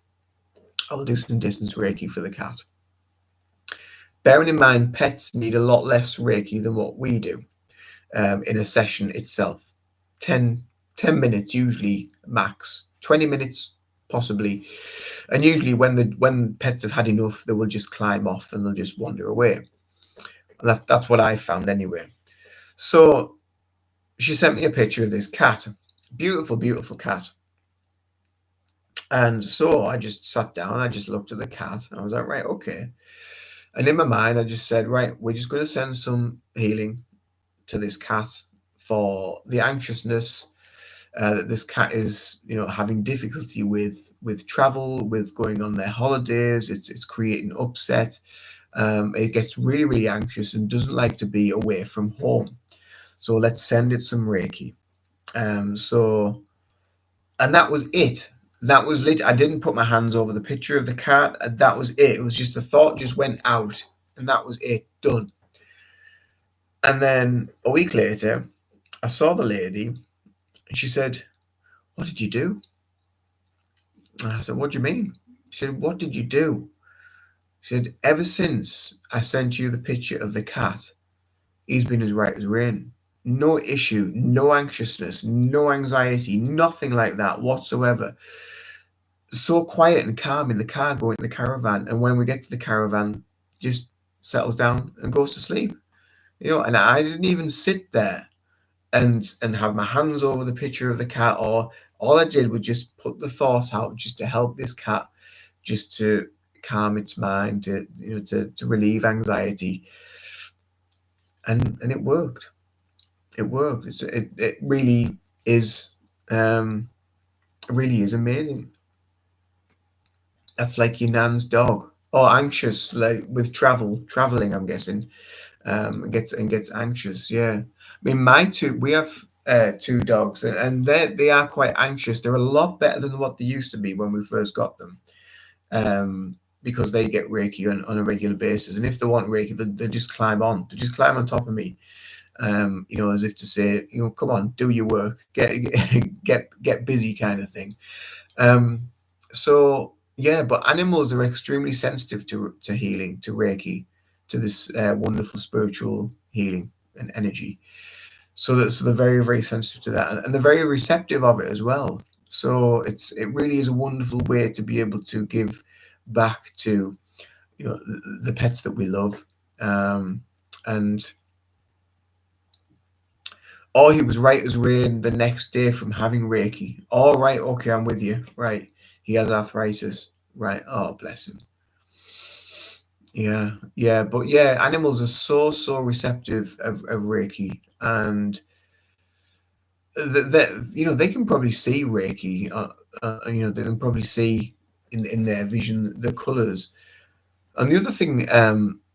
I'll do some distance Reiki for the cat. Bearing in mind, pets need a lot less Reiki than what we do in a session itself. 10 minutes usually max, 20 minutes possibly. And usually when pets have had enough, they will just climb off and they'll just wander away. That's what I found anyway. So she sent me a picture of this cat. Beautiful, beautiful cat. And so I just sat down, I just looked at the cat, and I was like, right, okay. And in my mind, I just said, right, we're just going to send some healing to this cat for the anxiousness that this cat is, having difficulty with travel, with going on their holidays. It's creating upset. It gets really, really anxious and doesn't like to be away from home. So let's send it some Reiki. So and that was it. That was lit. I didn't put my hands over the picture of the cat. That was it. It was just the thought just went out, and that was it. Done. And then a week later, I saw the lady, and she said, "What did you do?" And I said, "What do you mean?" She said, "What did you do?" She said, "Ever since I sent you the picture of the cat, he's been as right as rain. No issue, no anxiousness, no anxiety, nothing like that whatsoever. So quiet and calm in the car going to the caravan, and when we get to the caravan, just settles down and goes to sleep. And I didn't even sit there and have my hands over the picture of the cat, or all I did was just put the thought out just to help this cat, just to calm its mind, to relieve anxiety, and it worked. It worked. It is um really is amazing. That's like your nan's dog. Or anxious, like with traveling, I'm guessing. And gets anxious. Yeah. I mean, we have two dogs, and they are quite anxious. They're a lot better than what they used to be when we first got them. Because they get Reiki on a regular basis, and if they want Reiki, they just climb on. They just climb on top of me. As if to say, come on, do your work, get busy, kind of thing. Um, so yeah, but animals are extremely sensitive to healing, to Reiki, to this wonderful spiritual healing and energy. So they're very, very sensitive to that, and they're very receptive of it as well. So it really is a wonderful way to be able to give back to the pets that we love. And he was right as rain the next day from having Reiki. All right, okay, I'm with you. Right, he has arthritis. Right, oh bless him. Yeah, yeah, but yeah, animals are so receptive of Reiki, and they can probably see Reiki. They can probably see in their vision the colors. And the other thing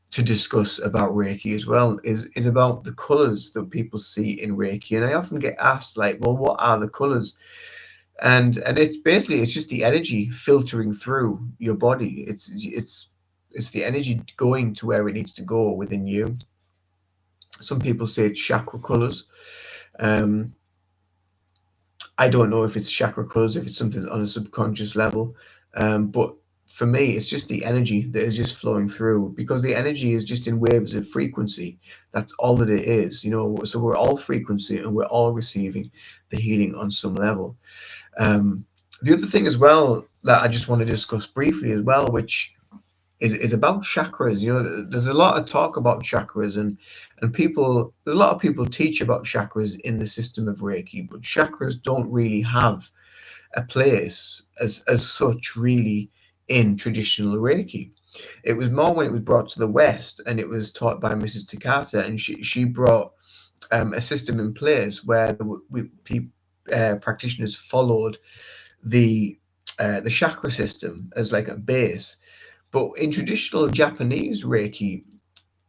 to discuss about Reiki as well is about the colors that people see in Reiki. And I often get asked, like, well, what are the colors? And it's just the energy filtering through your body. It's the energy going to where it needs to go within you. Some people say it's chakra colors. Um, I don't know if it's chakra colors, if it's something on a subconscious level. But for me, it's just the energy that is just flowing through, because the energy is just in waves of frequency. That's all that it is. So we're all frequency, and we're all receiving the healing on some level. Um, the other thing as well that I just want to discuss briefly as well, which is about chakras. There's a lot of talk about chakras, and there's a lot of people teach about chakras in the system of Reiki, but chakras don't really have a place as such really in traditional Reiki. It was more when it was brought to the West, and it was taught by Mrs. Takata, and she brought a system in place where practitioners followed the chakra system as like a base. But in traditional Japanese Reiki,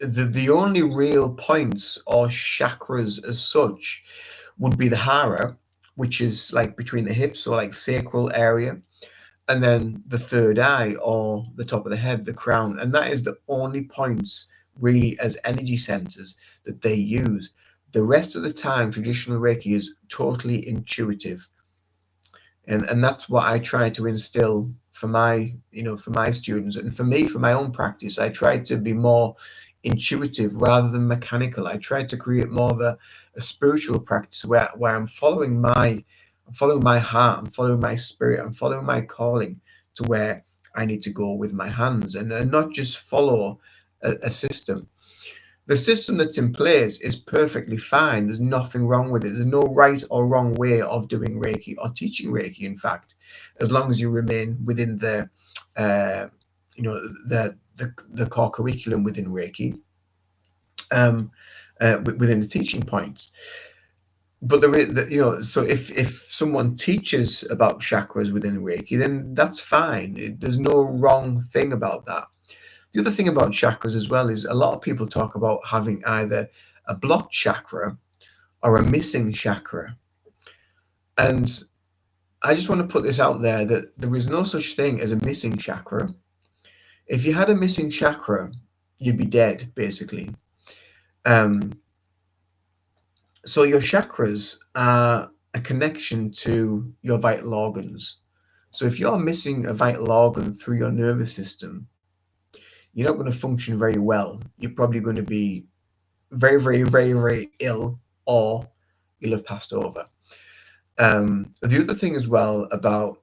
the only real points or chakras as such would be the hara, which is like between the hips, or like sacral area, and then the third eye, or the top of the head, the crown. And that is the only points really as energy centers that they use. The rest of the time, traditional Reiki is totally intuitive, and that's what I try to instill for my students, and for me, for my own practice. I try to be more intuitive rather than mechanical. I try to create more of a spiritual practice where I'm following my heart, I'm following my spirit, I'm following my calling to where I need to go with my hands, and not just follow a system. The system that's in place is perfectly fine. There's nothing wrong with it. There's no right or wrong way of doing Reiki or teaching Reiki. In fact, as long as you remain within uh, you know, the core curriculum within Reiki, um, within the teaching points. But so if someone teaches about chakras within Reiki, then that's fine. There's no wrong thing about that. The other thing about chakras as well is a lot of people talk about having either a blocked chakra or a missing chakra. And I just want to put this out there that there is no such thing as a missing chakra. If you had a missing chakra, you'd be dead, basically. Um, so your chakras are a connection to your vital organs. So if you're missing a vital organ through your nervous system, you're not going to function very well. You're probably going to be very, very, very, very ill, or you'll have passed over. The other thing as well about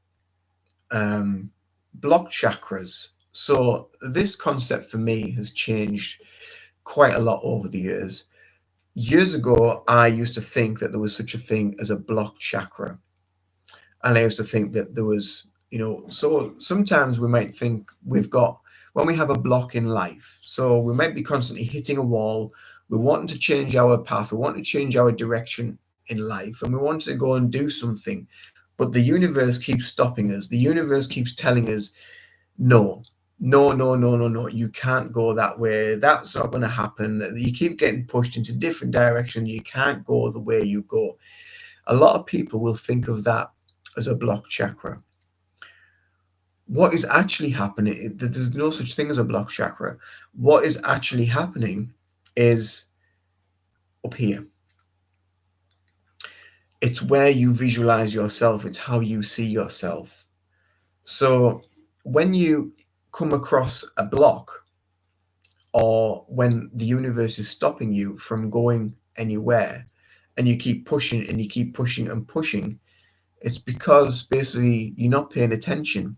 um, blocked chakras. So this concept for me has changed quite a lot over the years. Years ago, I used to think that there was such a thing as a blocked chakra. And I used to think that there was, so sometimes we might think when we have a block in life, so we might be constantly hitting a wall, we want to change our path, we want to change our direction in life, and we want to go and do something, but the universe keeps stopping us. The universe keeps telling us, no, no, no, no, no, no, you can't go that way. That's not going to happen. You keep getting pushed into different directions. You can't go the way you go. A lot of people will think of that as a blocked chakra. What is actually happening, there's no such thing as a blocked chakra. What is actually happening is up here. It's where you visualize yourself, it's how you see yourself. So when you come across a block, or when the universe is stopping you from going anywhere, and you keep pushing and you keep pushing and pushing, it's because basically you're not paying attention.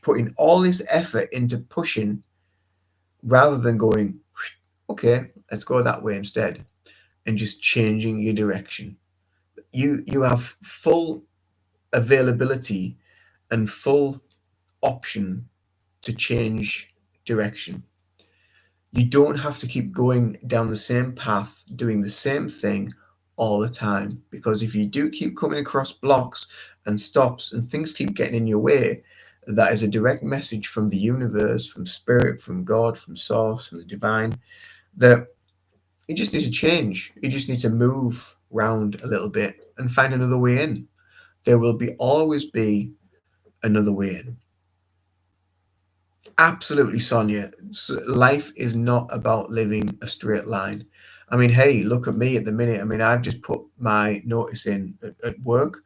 Putting all this effort into pushing rather than going, okay, let's go that way instead, and just changing your direction. You have full availability and full option to change direction. You don't have to keep going down the same path, doing the same thing all the time. Because if you do keep coming across blocks and stops and things keep getting in your way, that is a direct message from the universe, from spirit, from God, from source, from the divine, that you just need to change. You just need to move round a little bit and find another way in. There will always be another way in. Absolutely, Sonia. Life is not about living a straight line. I mean, hey, look at me at the minute. I mean, I've just put my notice in at work.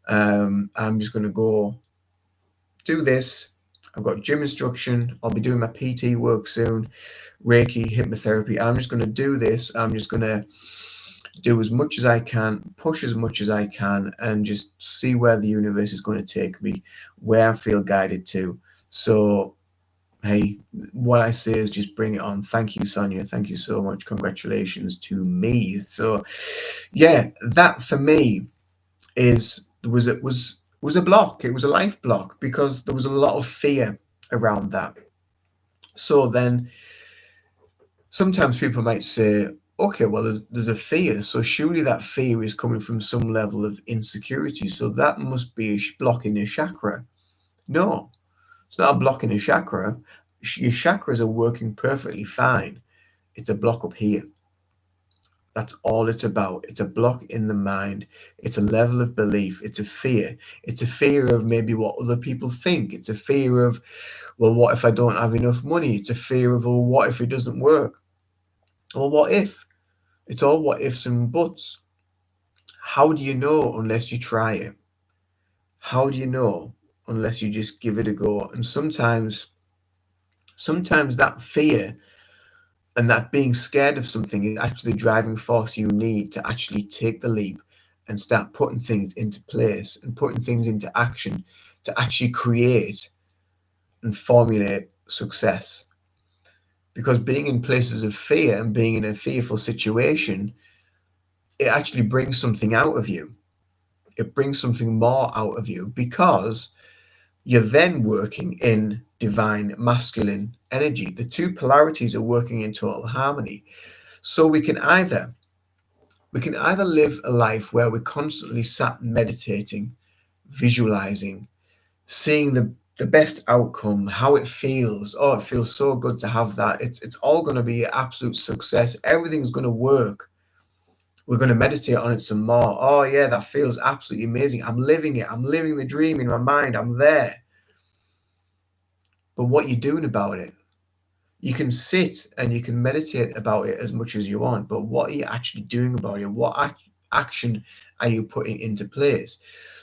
I'm just going to go do this. I've got gym instruction. I'll be doing my PT work soon, Reiki, hypnotherapy. I'm just going to do this. I'm just going to do as much as I can, push as much as I can, and just see where the universe is going to take me, where I feel guided to. So hey, what I say is just bring it on. Thank you, Sonia. Thank you so much. Congratulations to me. So, yeah, that for me was a block. It was a life block because there was a lot of fear around that. So then, sometimes people might say, okay, well, there's a fear. So surely that fear is coming from some level of insecurity. So that must be a block in your chakra. No, it's not a block in your chakra. Your chakras are working perfectly fine. It's a block up here. That's all it's about. It's a block in the mind. It's a level of belief. It's a fear. It's a fear of maybe what other people think. It's a fear of, well, what if I don't have enough money? It's a fear of, well, what if it doesn't work? Well, what if? It's all what ifs and buts. How do you know unless you try it? How do you know unless you just give it a go? And sometimes that fear and that being scared of something is actually the driving force you need to actually take the leap and start putting things into place and putting things into action to actually create and formulate success. because being in places of fear and being in a fearful situation, it actually brings something out of you. It brings something more out of you because you're then working in divine masculine energy. The two polarities are working in total harmony. So we can either live a life where we're constantly sat meditating, visualizing, seeing the best outcome, how it feels. Oh, it feels so good to have that. It's all going to be an absolute success. Everything's going to work. We're going to meditate on it some more. Oh yeah, that feels absolutely amazing. I'm living it. I'm living the dream in my mind. I'm there. But what you're doing about it, you can sit and you can meditate about it as much as you want, but what are you actually doing about it? What action are you putting into place?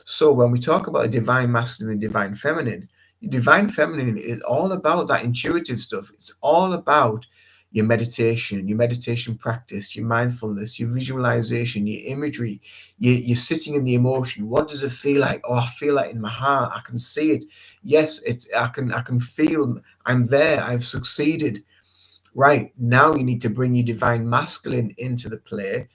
So when we talk about the divine masculine and divine feminine, divine feminine is all about that intuitive stuff. It's all about your meditation practice, your mindfulness, your visualization, your imagery. You're sitting in the emotion. What does it feel like? Oh, I feel that in my heart. I can see it. Yes, I can feel I'm there. I've succeeded. Right. Now you need to bring your divine masculine into the play,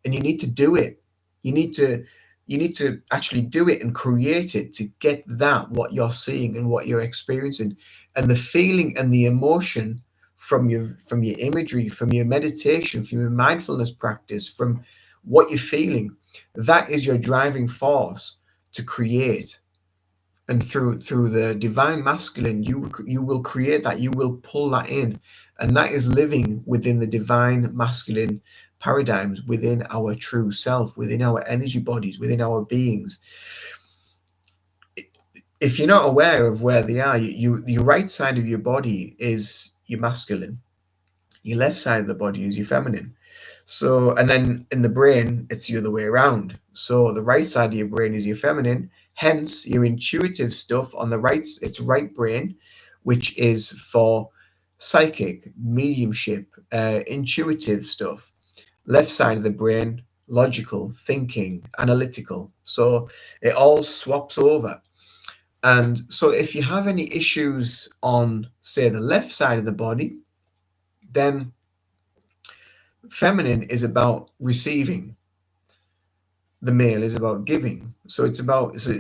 and you need to do it. You need to you need to actually do it and create it to get that what you're seeing and what you're experiencing, and the feeling and the emotion from your imagery, from your meditation, from your mindfulness practice, from what you're feeling. That is your driving force to create. And through the divine masculine, you will create that, you will pull that in, and that is living within the divine masculine paradigms, within our true self, within our energy bodies, within our beings. If you're not aware of where they are, your right side of your body is your masculine, your left side of the body is your feminine. So, and then in the brain, it's the other way around. So, the right side of your brain is your feminine, hence, your intuitive stuff on the right, it's right brain, which is for psychic, mediumship, intuitive stuff. Left side of the brain, logical, thinking, analytical. So, it all swaps over. And so, if you have any issues on, say, the left side of the body, then feminine is about receiving, the male is about giving. So it's about, so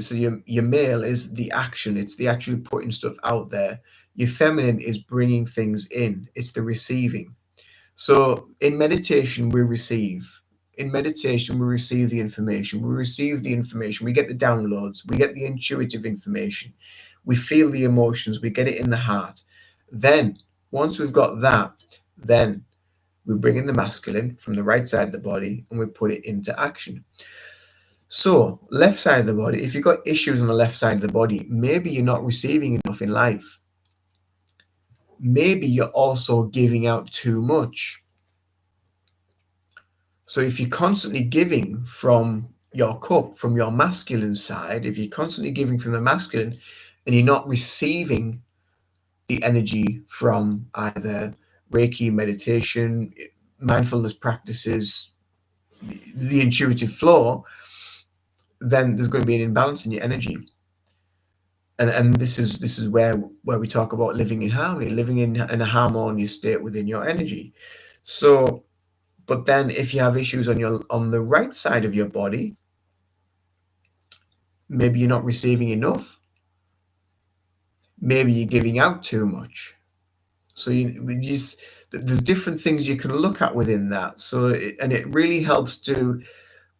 your male is the action, it's the actually putting stuff out there. Your feminine is bringing things in, it's the receiving. So in meditation we receive. In meditation we receive the information. We receive the information. We get the downloads. We get the intuitive information. We feel the emotions. We get it in the heart. Then once we've got that, then we bring in the masculine from the right side of the body and we put it into action. So, left side of the body, if you've got issues on the left side of the body, maybe you're not receiving enough in life. Maybe you're also giving out too much. So, if you're constantly giving from your cup, from your masculine side, if you're constantly giving from the masculine and you're not receiving the energy from either Reiki, meditation, mindfulness practices, the intuitive flow, then there's going to be an imbalance in your energy. And this is where we talk about living in harmony, living in a harmonious state within your energy. So, but then if you have issues on the right side of your body, maybe you're not receiving enough, maybe you're giving out too much. So there's different things you can look at within that. So and it really helps to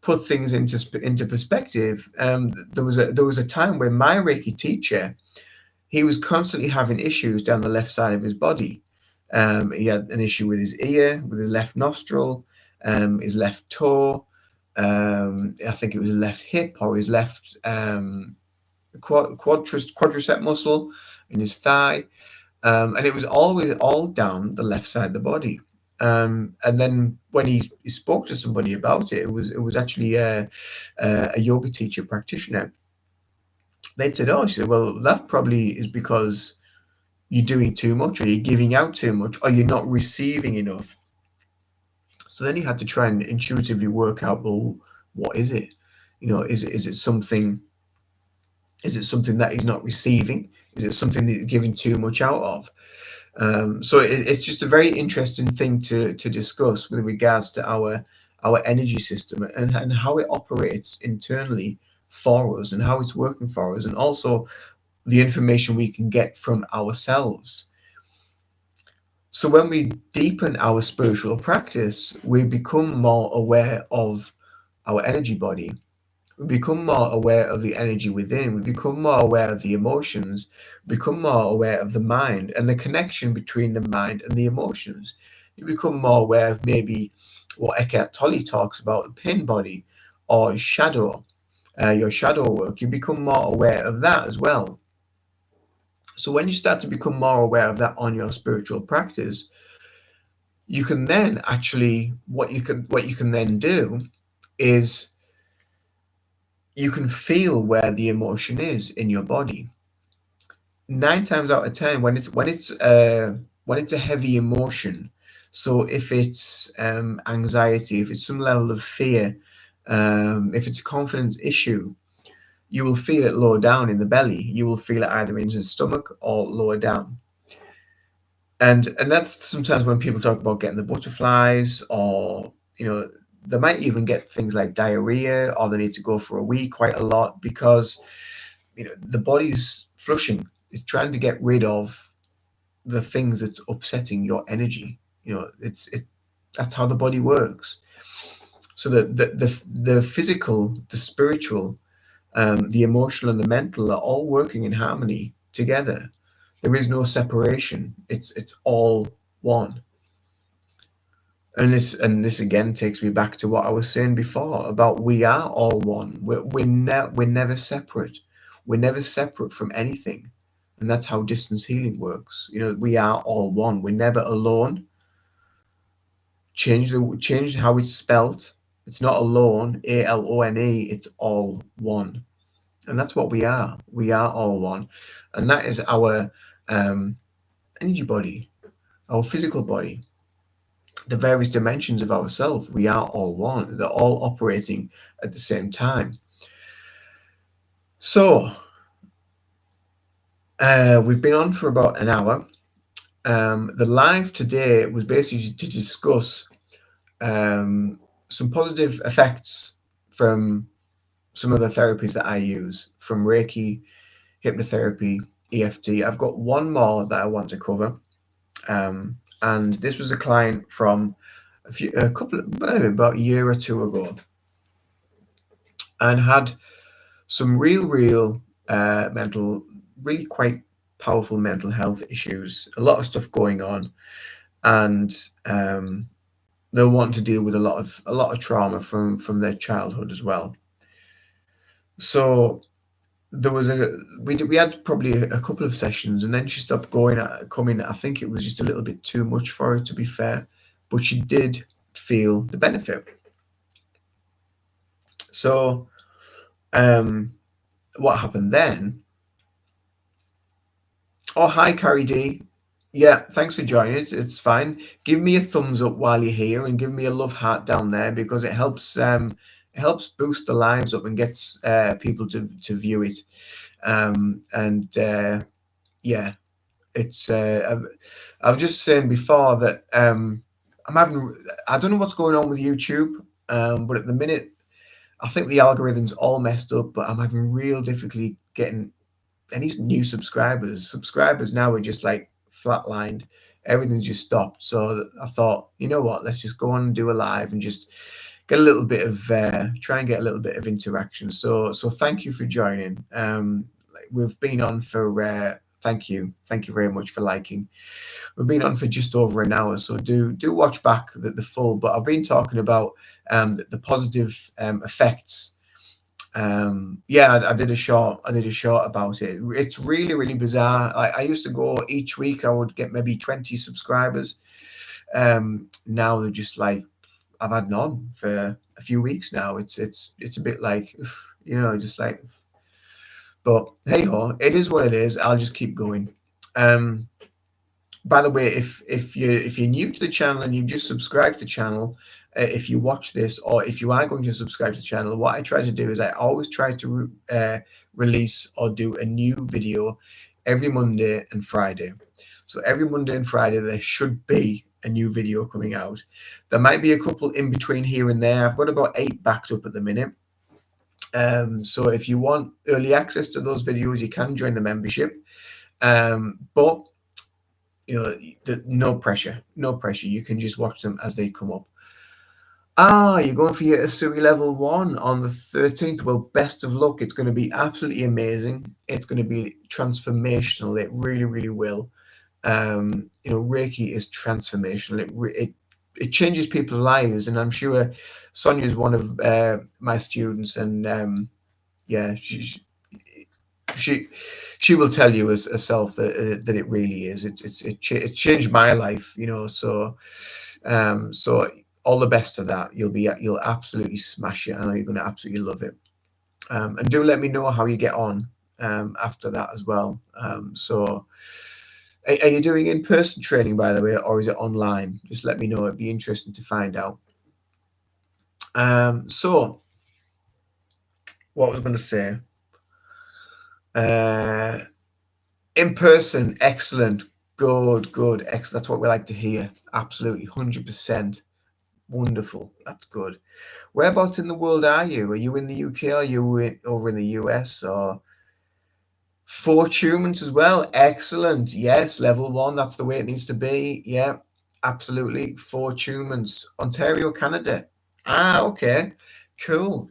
put things into perspective. There was a time when my Reiki teacher, he was constantly having issues down the left side of his body. He had an issue with his ear, with his left nostril, his left toe. I think it was his left hip or his left quadricep muscle in his thigh. And it was always all down the left side of the body. And then when he spoke to somebody about it, it was actually a yoga teacher practitioner. They said, "Oh," she said, "well, that probably is because you're doing too much, or you're giving out too much, or you're not receiving enough." So then you had to try and intuitively work out, well, what is it? Is it something that he's not receiving? Is it something that he's giving too much out of? So it's just a very interesting thing to discuss with regards to our energy system, and how it operates internally for us, and how it's working for us, and also the information we can get from ourselves. So when we deepen our spiritual practice, we become more aware of our energy body. We become more aware of the energy within. We become more aware of the emotions. Become more aware of the mind and the connection between the mind and the emotions. You become more aware of maybe what Eckhart Tolle talks about, the pain body, or shadow, your shadow work. You become more aware of that as well. So when you start to become more aware of that on your spiritual practice, you can then actually, what you can then do is you can feel where the emotion is in your body. 9 times out of 10, when it's a heavy emotion, so if it's anxiety, if it's some level of fear, if it's a confidence issue, you will feel it lower down in the belly. You will feel it either in the stomach or lower down. And that's sometimes when people talk about getting the butterflies, or they might even get things like diarrhea, or they need to go for a wee quite a lot, because the body's flushing. It's trying to get rid of the things that's upsetting your energy. That's how the body works. So the physical, the spiritual, the emotional, and the mental are all working in harmony together. There is no separation. It's all one. And this again takes me back to what I was saying before about we are all one. We're never separate. We're never separate from anything, and that's how distance healing works. We are all one. We're never alone. Change how it's spelt. It's not alone, alone. It's all one, and that's what we are. We are all one, and that is our um, energy body, our physical body, the various dimensions of ourselves. We are all one. They're all operating at the same time. So we've been on for about an hour. The live today was basically to discuss um, some positive effects from some of the therapies that I use, from Reiki, hypnotherapy, EFT. I've got one more that I want to cover, and this was a client from about a year or two ago, and had some real really quite powerful mental health issues, a lot of stuff going on, and they'll want to deal with a lot of trauma from their childhood as well. So there was we had probably a couple of sessions, and then she stopped coming. I think it was just a little bit too much for her, to be fair, but she did feel the benefit. So what happened then? Oh, hi, Carrie D. Yeah, thanks for joining. It's fine. Give me a thumbs up while you're here, and give me a love heart down there, because it helps boost the lives up and gets people to view it. And yeah, it's I was just saying before that I'm having I don't know what's going on with YouTube, but at the minute I think the algorithm's all messed up. But I'm having real difficulty getting any new subscribers. Subscribers now are just like flatlined. Everything's just stopped. So I thought, you know what? Let's just go on and do a live and just get a little bit of try and get a little bit of interaction. So thank you for joining. We've been on for thank you very much for liking. We've been on for just over an hour, so do watch back the full. But I've been talking about the positive effects. Yeah, I did a short. I did a short about it. It's really bizarre. I used to go each week. I would get maybe 20 subscribers. Now they're just like, I've had none for a few weeks now. It's a bit like, just like. But hey ho, it is what it is. I'll just keep going. Um, by the way, if you're new to the channel and you've just subscribed to the channel, if you watch this, or if you are going to subscribe to the channel, what I try to do is I always try to release or do a new video every Monday and Friday. So every Monday and Friday there should be a new video coming out. There might be a couple in between here and there. I've got about 8 backed up at the minute. So if you want early access to those videos, you can join the membership. But no pressure, no pressure. You can just watch them as they come up. You're going for your Asuri level 1 on the 13th. Well, best of luck. It's going to be absolutely amazing. It's going to be transformational. It really, really will. Reiki is transformational. It changes people's lives, and I'm sure Sonia is one of my students, and yeah, she she will tell you as herself that it really is. It's changed my life, so all the best to that. You'll absolutely smash it. I know you're going to absolutely love it. And do let me know how you get on after that as well. So are you doing in-person training, by the way, or is it online? Just let me know. It'd be interesting to find out. So what was I going to say? In person, excellent, good, excellent. That's what we like to hear. Absolutely, 100%. Wonderful. That's good. Whereabouts in the world are you? Are you in the UK? Are you over in the US? Or 4 humans as well? Excellent. Yes, level 1. That's the way it needs to be. Yeah, absolutely. 4 humans. Ontario, Canada. Okay. Cool.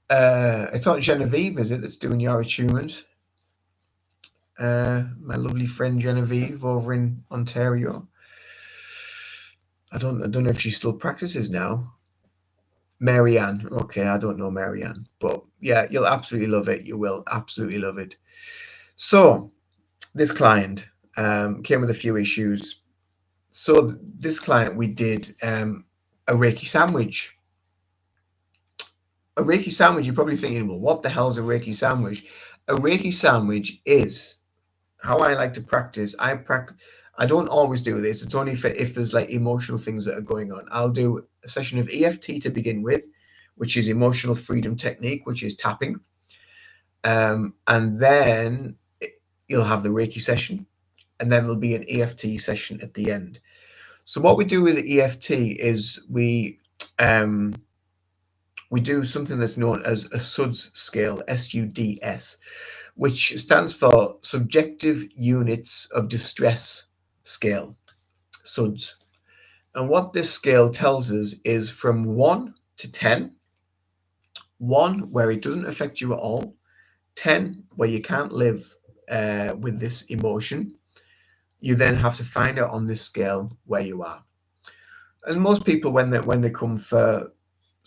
It's not Genevieve, is it, that's doing your attunement? My lovely friend Genevieve over in Ontario. I don't know if she still practices now. Marianne. Okay, I don't know Marianne, but yeah, you'll absolutely love it. You will absolutely love it. So this client came with a few issues. So this client, we did a Reiki sandwich. A Reiki sandwich, you're probably thinking, well, what the hell is a Reiki sandwich? A Reiki sandwich is how I like to practice. I don't always do this. It's only if there's like emotional things that are going on. I'll do a session of EFT to begin with, which is emotional freedom technique, which is tapping. And then you'll have the Reiki session, and then there'll be an EFT session at the end. So what we do with the EFT is we do something that's known as a SUDS scale, SUDS, which stands for Subjective Units of Distress Scale, SUDS. And what this scale tells us is from 1 to 10, 1 where it doesn't affect you at all, 10 where you can't live with this emotion. You then have to find out on this scale where you are. And most people, when they come for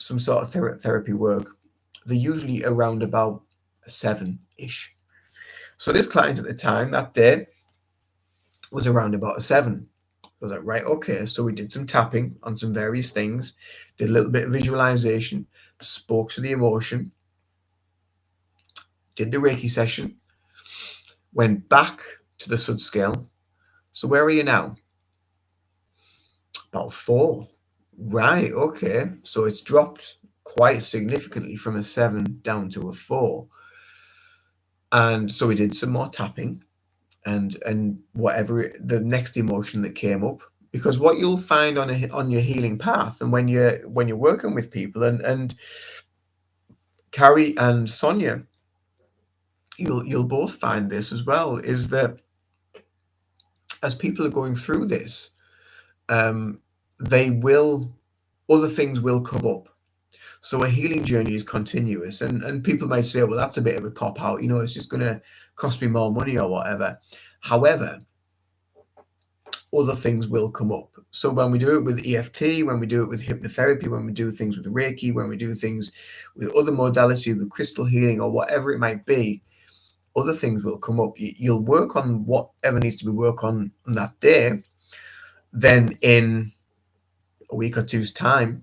some sort of therapy work, they're usually around about 7-ish. So this client at the time, that day, was around about a 7. I was like, right, okay. So we did some tapping on some various things, did a little bit of visualization, spoke to the emotion, did the Reiki session, went back to the SUD scale. So where are you now? About 4. Right, okay. So it's dropped quite significantly from a 7 down to a 4. And so we did some more tapping and whatever the next emotion that came up, because what you'll find on your healing path, and when you're working with people, and Carrie and Sonia, you'll both find this as well, is that as people are going through this, other things will come up. So a healing journey is continuous, and people may say, well, that's a bit of a cop out, it's just going to cost me more money or whatever. However, other things will come up. So when we do it with EFT, when we do it with hypnotherapy, when we do things with Reiki, when we do things with other modalities, with crystal healing or whatever it might be, other things will come up. You'll work on whatever needs to be worked on that day. Then in a week or two's time,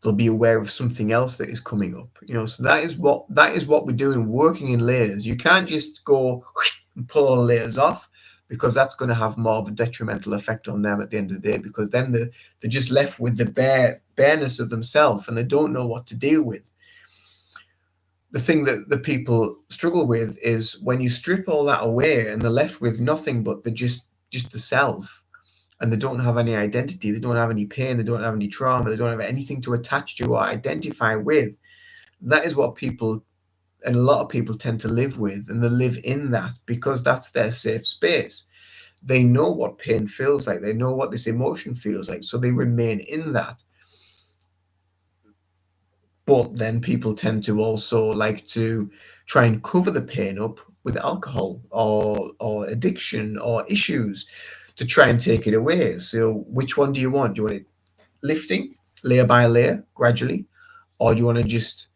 they'll be aware of something else that is coming up. So that is what we're doing, working in layers. You can't just go and pull all the layers off, because that's going to have more of a detrimental effect on them at the end of the day, because then they're just left with the bareness of themselves, and they don't know what to deal with. the thing that the people struggle with is when you strip all that away and they're left with nothing but just the self, and they don't have any identity, they don't have any pain, they don't have any trauma, they don't have anything to attach to or identify with. That is what people, and a lot of people, tend to live with, and they live in that because that's their safe space. They know what pain feels like, they know what this emotion feels like, so they remain in that. But then people tend to also like to try and cover the pain up with alcohol or addiction or issues to try and take it away. So which one do you want? Do you want it lifting layer by layer gradually, or do you want to just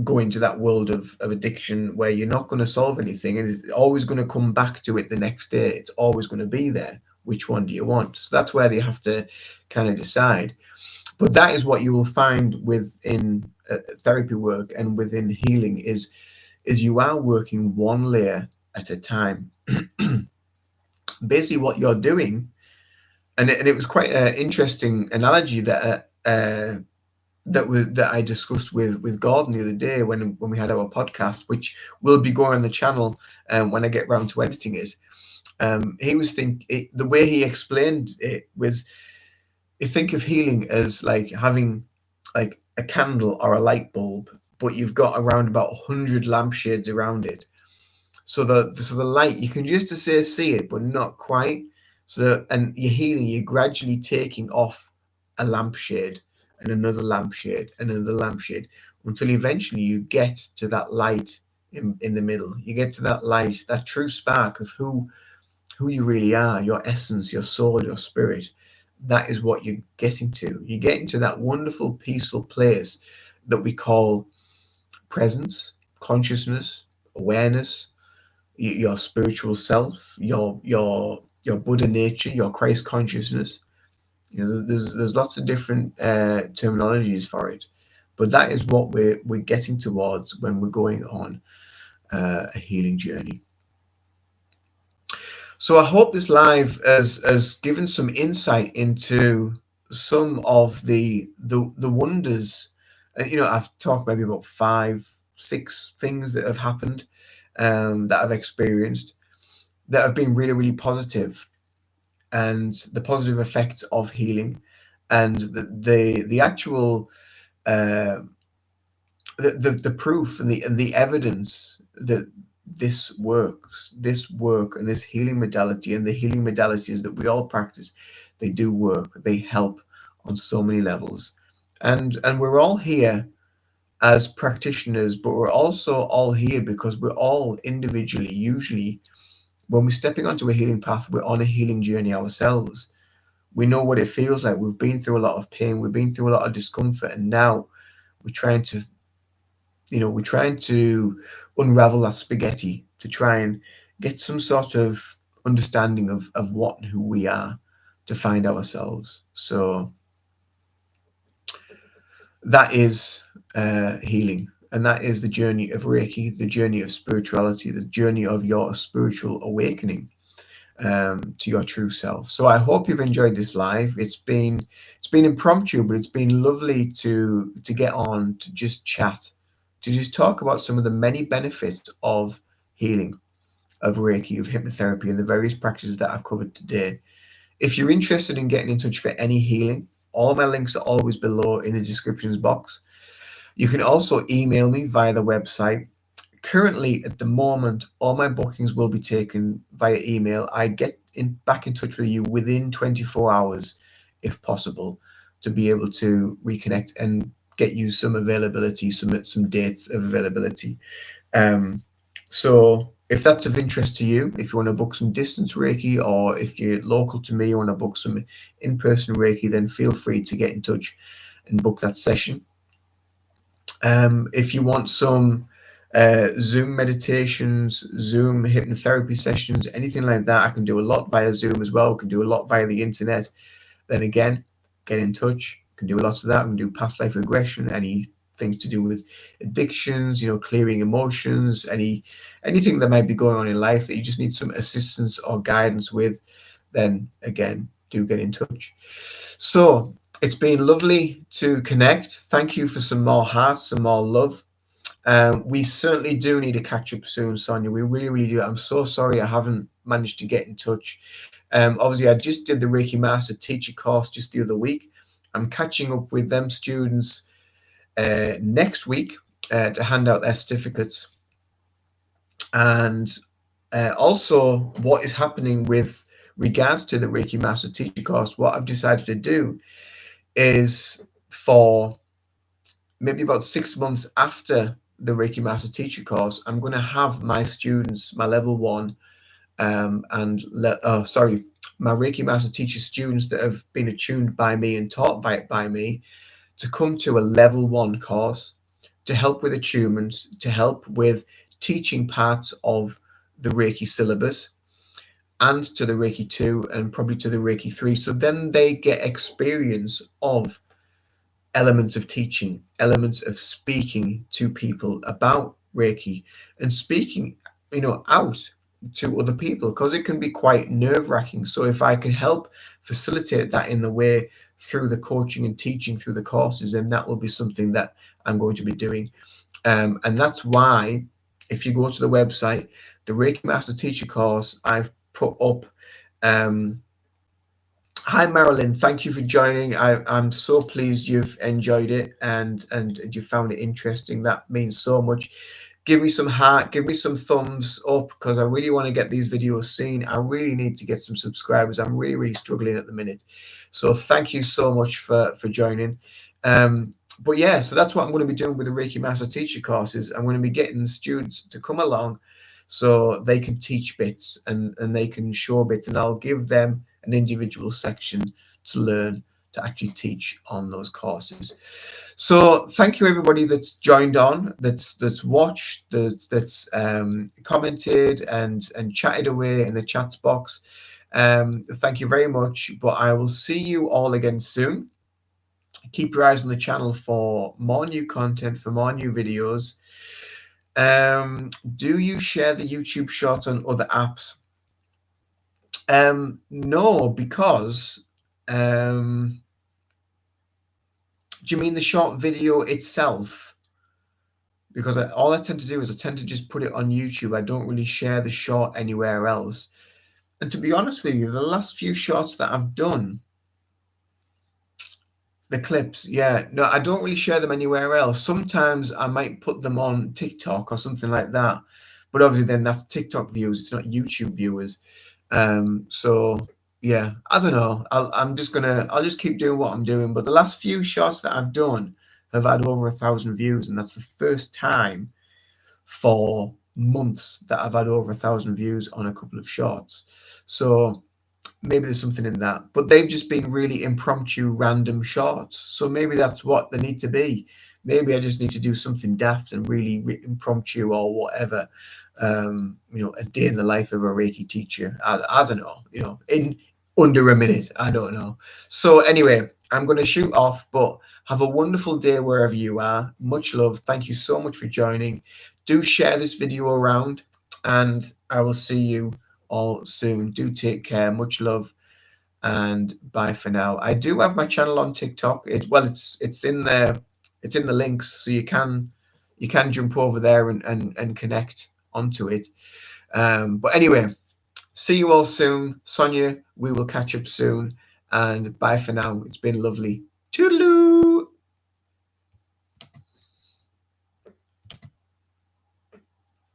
go into that world of addiction where you're not going to solve anything and it's always going to come back to it the next day? It's always going to be there. Which one do you want? So that's where they have to kind of decide. But that is what you will find within therapy work and within healing is you are working one layer at a time. Basically what you're doing, and it was quite an interesting analogy that I discussed with Gordon the other day when we had our podcast, which will be going on the channel when I get round to editing it. He was the way he explained it was, you think of healing as like having like a candle or a light bulb, but you've got around about 100 lampshades around it. So the light, you can just to say see it, but not quite. So, and you're healing, you're gradually taking off a lampshade and another lampshade and another lampshade until eventually you get to that light in the middle. You get to that light, that true spark of who you really are, your essence, your soul, your spirit. That is what you're getting to. You're getting to that wonderful, peaceful place that we call presence, consciousness, awareness, your spiritual self, your Buddha nature, your Christ consciousness. You know, there's lots of different terminologies for it, but that is what we're getting towards when we're going on a healing journey. So I hope this live has given some insight into some of the wonders. And I've talked maybe about 5, 6 things that have happened, that I've experienced, that have been really, really positive, and the positive effects of healing, and the actual uh, the proof and the evidence that this work and this healing modality and the healing modalities that we all practice, they do work, they help on so many levels. And we're all here as practitioners, but we're also all here because we're all individually, usually when we're stepping onto a healing path, we're on a healing journey ourselves. We know what it feels like. We've been through a lot of pain, we've been through a lot of discomfort, and now we're trying to we're trying to unravel that spaghetti to try and get some sort of understanding of what and who we are, to find ourselves. So that is healing. And that is the journey of Reiki, the journey of spirituality, the journey of your spiritual awakening to your true self. So I hope you've enjoyed this live. It's been impromptu, but it's been lovely to get on, to just chat, to just talk about some of the many benefits of healing, of Reiki, of hypnotherapy, and the various practices that I've covered today. If you're interested in getting in touch for any healing, all my links are always below in the descriptions box. You can also email me via the website. Currently, at the moment, all my bookings will be taken via email. I get back in touch with you within 24 hours, if possible, to be able to reconnect and get you some availability, some dates of availability. Um, so if that's of interest to you, if you want to book some distance Reiki, or if you're local to me, you want to book some in-person Reiki, then feel free to get in touch and book that session. If you want some Zoom meditations, Zoom hypnotherapy sessions, anything like that, I can do a lot via Zoom as well. I can do a lot via the internet. Then again, get in touch. I can do lots of that. I can do past life regression, anything to do with addictions, clearing emotions, anything that might be going on in life that you just need some assistance or guidance with, then again, do get in touch. So it's been lovely to connect. Thank you for some more hearts, some more love. We certainly do need to catch up soon, Sonia. We really, really do. I'm so sorry I haven't managed to get in touch. Obviously, I just did the Reiki Master Teacher course just the other week. I'm catching up with them students next week to hand out their certificates. And also, what is happening with regards to the Reiki Master Teacher course, what I've decided to do is for maybe about 6 months after the Reiki Master Teacher course, I'm going to have my students, my level one, my Reiki Master Teacher students that have been attuned by me and taught by me to come to a level one course to help with attunements, to help with teaching parts of the Reiki syllabus and to the Reiki 2 and probably to the Reiki 3. So then they get experience of elements of teaching, elements of speaking to people about Reiki and speaking, out to other people because it can be quite nerve-wracking. So if I can help facilitate that in the way through the coaching and teaching through the courses, then that will be something that I'm going to be doing. And that's why if you go to the website, the Reiki Master Teacher course, I've put up hi Marilyn, thank you for joining. I'm so pleased you've enjoyed it and you found it interesting. That means so much. Give me some heart, give me some thumbs up because I really want to get these videos seen. I really need to get some subscribers. I'm really, really struggling at the minute. So thank you so much for joining. But yeah, so that's what I'm going to be doing with the Reiki Master Teacher courses. I'm going to be getting students to come along so they can teach bits and they can show bits, and I'll give them an individual section to learn to actually teach on those courses. So thank you everybody that's joined on, that's watched, that's commented and chatted away in the chats box. Thank you very much. But I will see you all again soon. Keep your eyes on the channel for more new content, for more new videos. Do you share the YouTube shorts on other apps? No, because do you mean the short video itself? Because all I tend to do is I tend to just put it on YouTube. I don't really share the short anywhere else. And to be honest with you, the last few shorts that I've done, the clips, yeah, no, I don't really share them anywhere else. Sometimes I might put them on TikTok or something like that. But obviously then that's TikTok views, it's not YouTube viewers. So yeah, I don't know. I'll just keep doing what I'm doing. But the last few shots that I've done have had over 1,000 views, and that's the first time for months that I've had over 1,000 views on a couple of shorts. So maybe there's something in that. But they've just been really impromptu, random shorts. So maybe that's what they need to be. Maybe I just need to do something daft and really impromptu or whatever. A day in the life of a Reiki teacher. I don't know, in under a minute. I don't know. So anyway, I'm going to shoot off, but have a wonderful day wherever you are. Much love. Thank you so much for joining. Do share this video around, and I will see you all soon. Do take care. Much love, and bye for now. I do have my channel on TikTok. It's in there. It's in the links, so you can jump over there and connect onto it. But anyway, see you all soon. Sonia, we will catch up soon. And bye for now. It's been lovely. Toodaloo.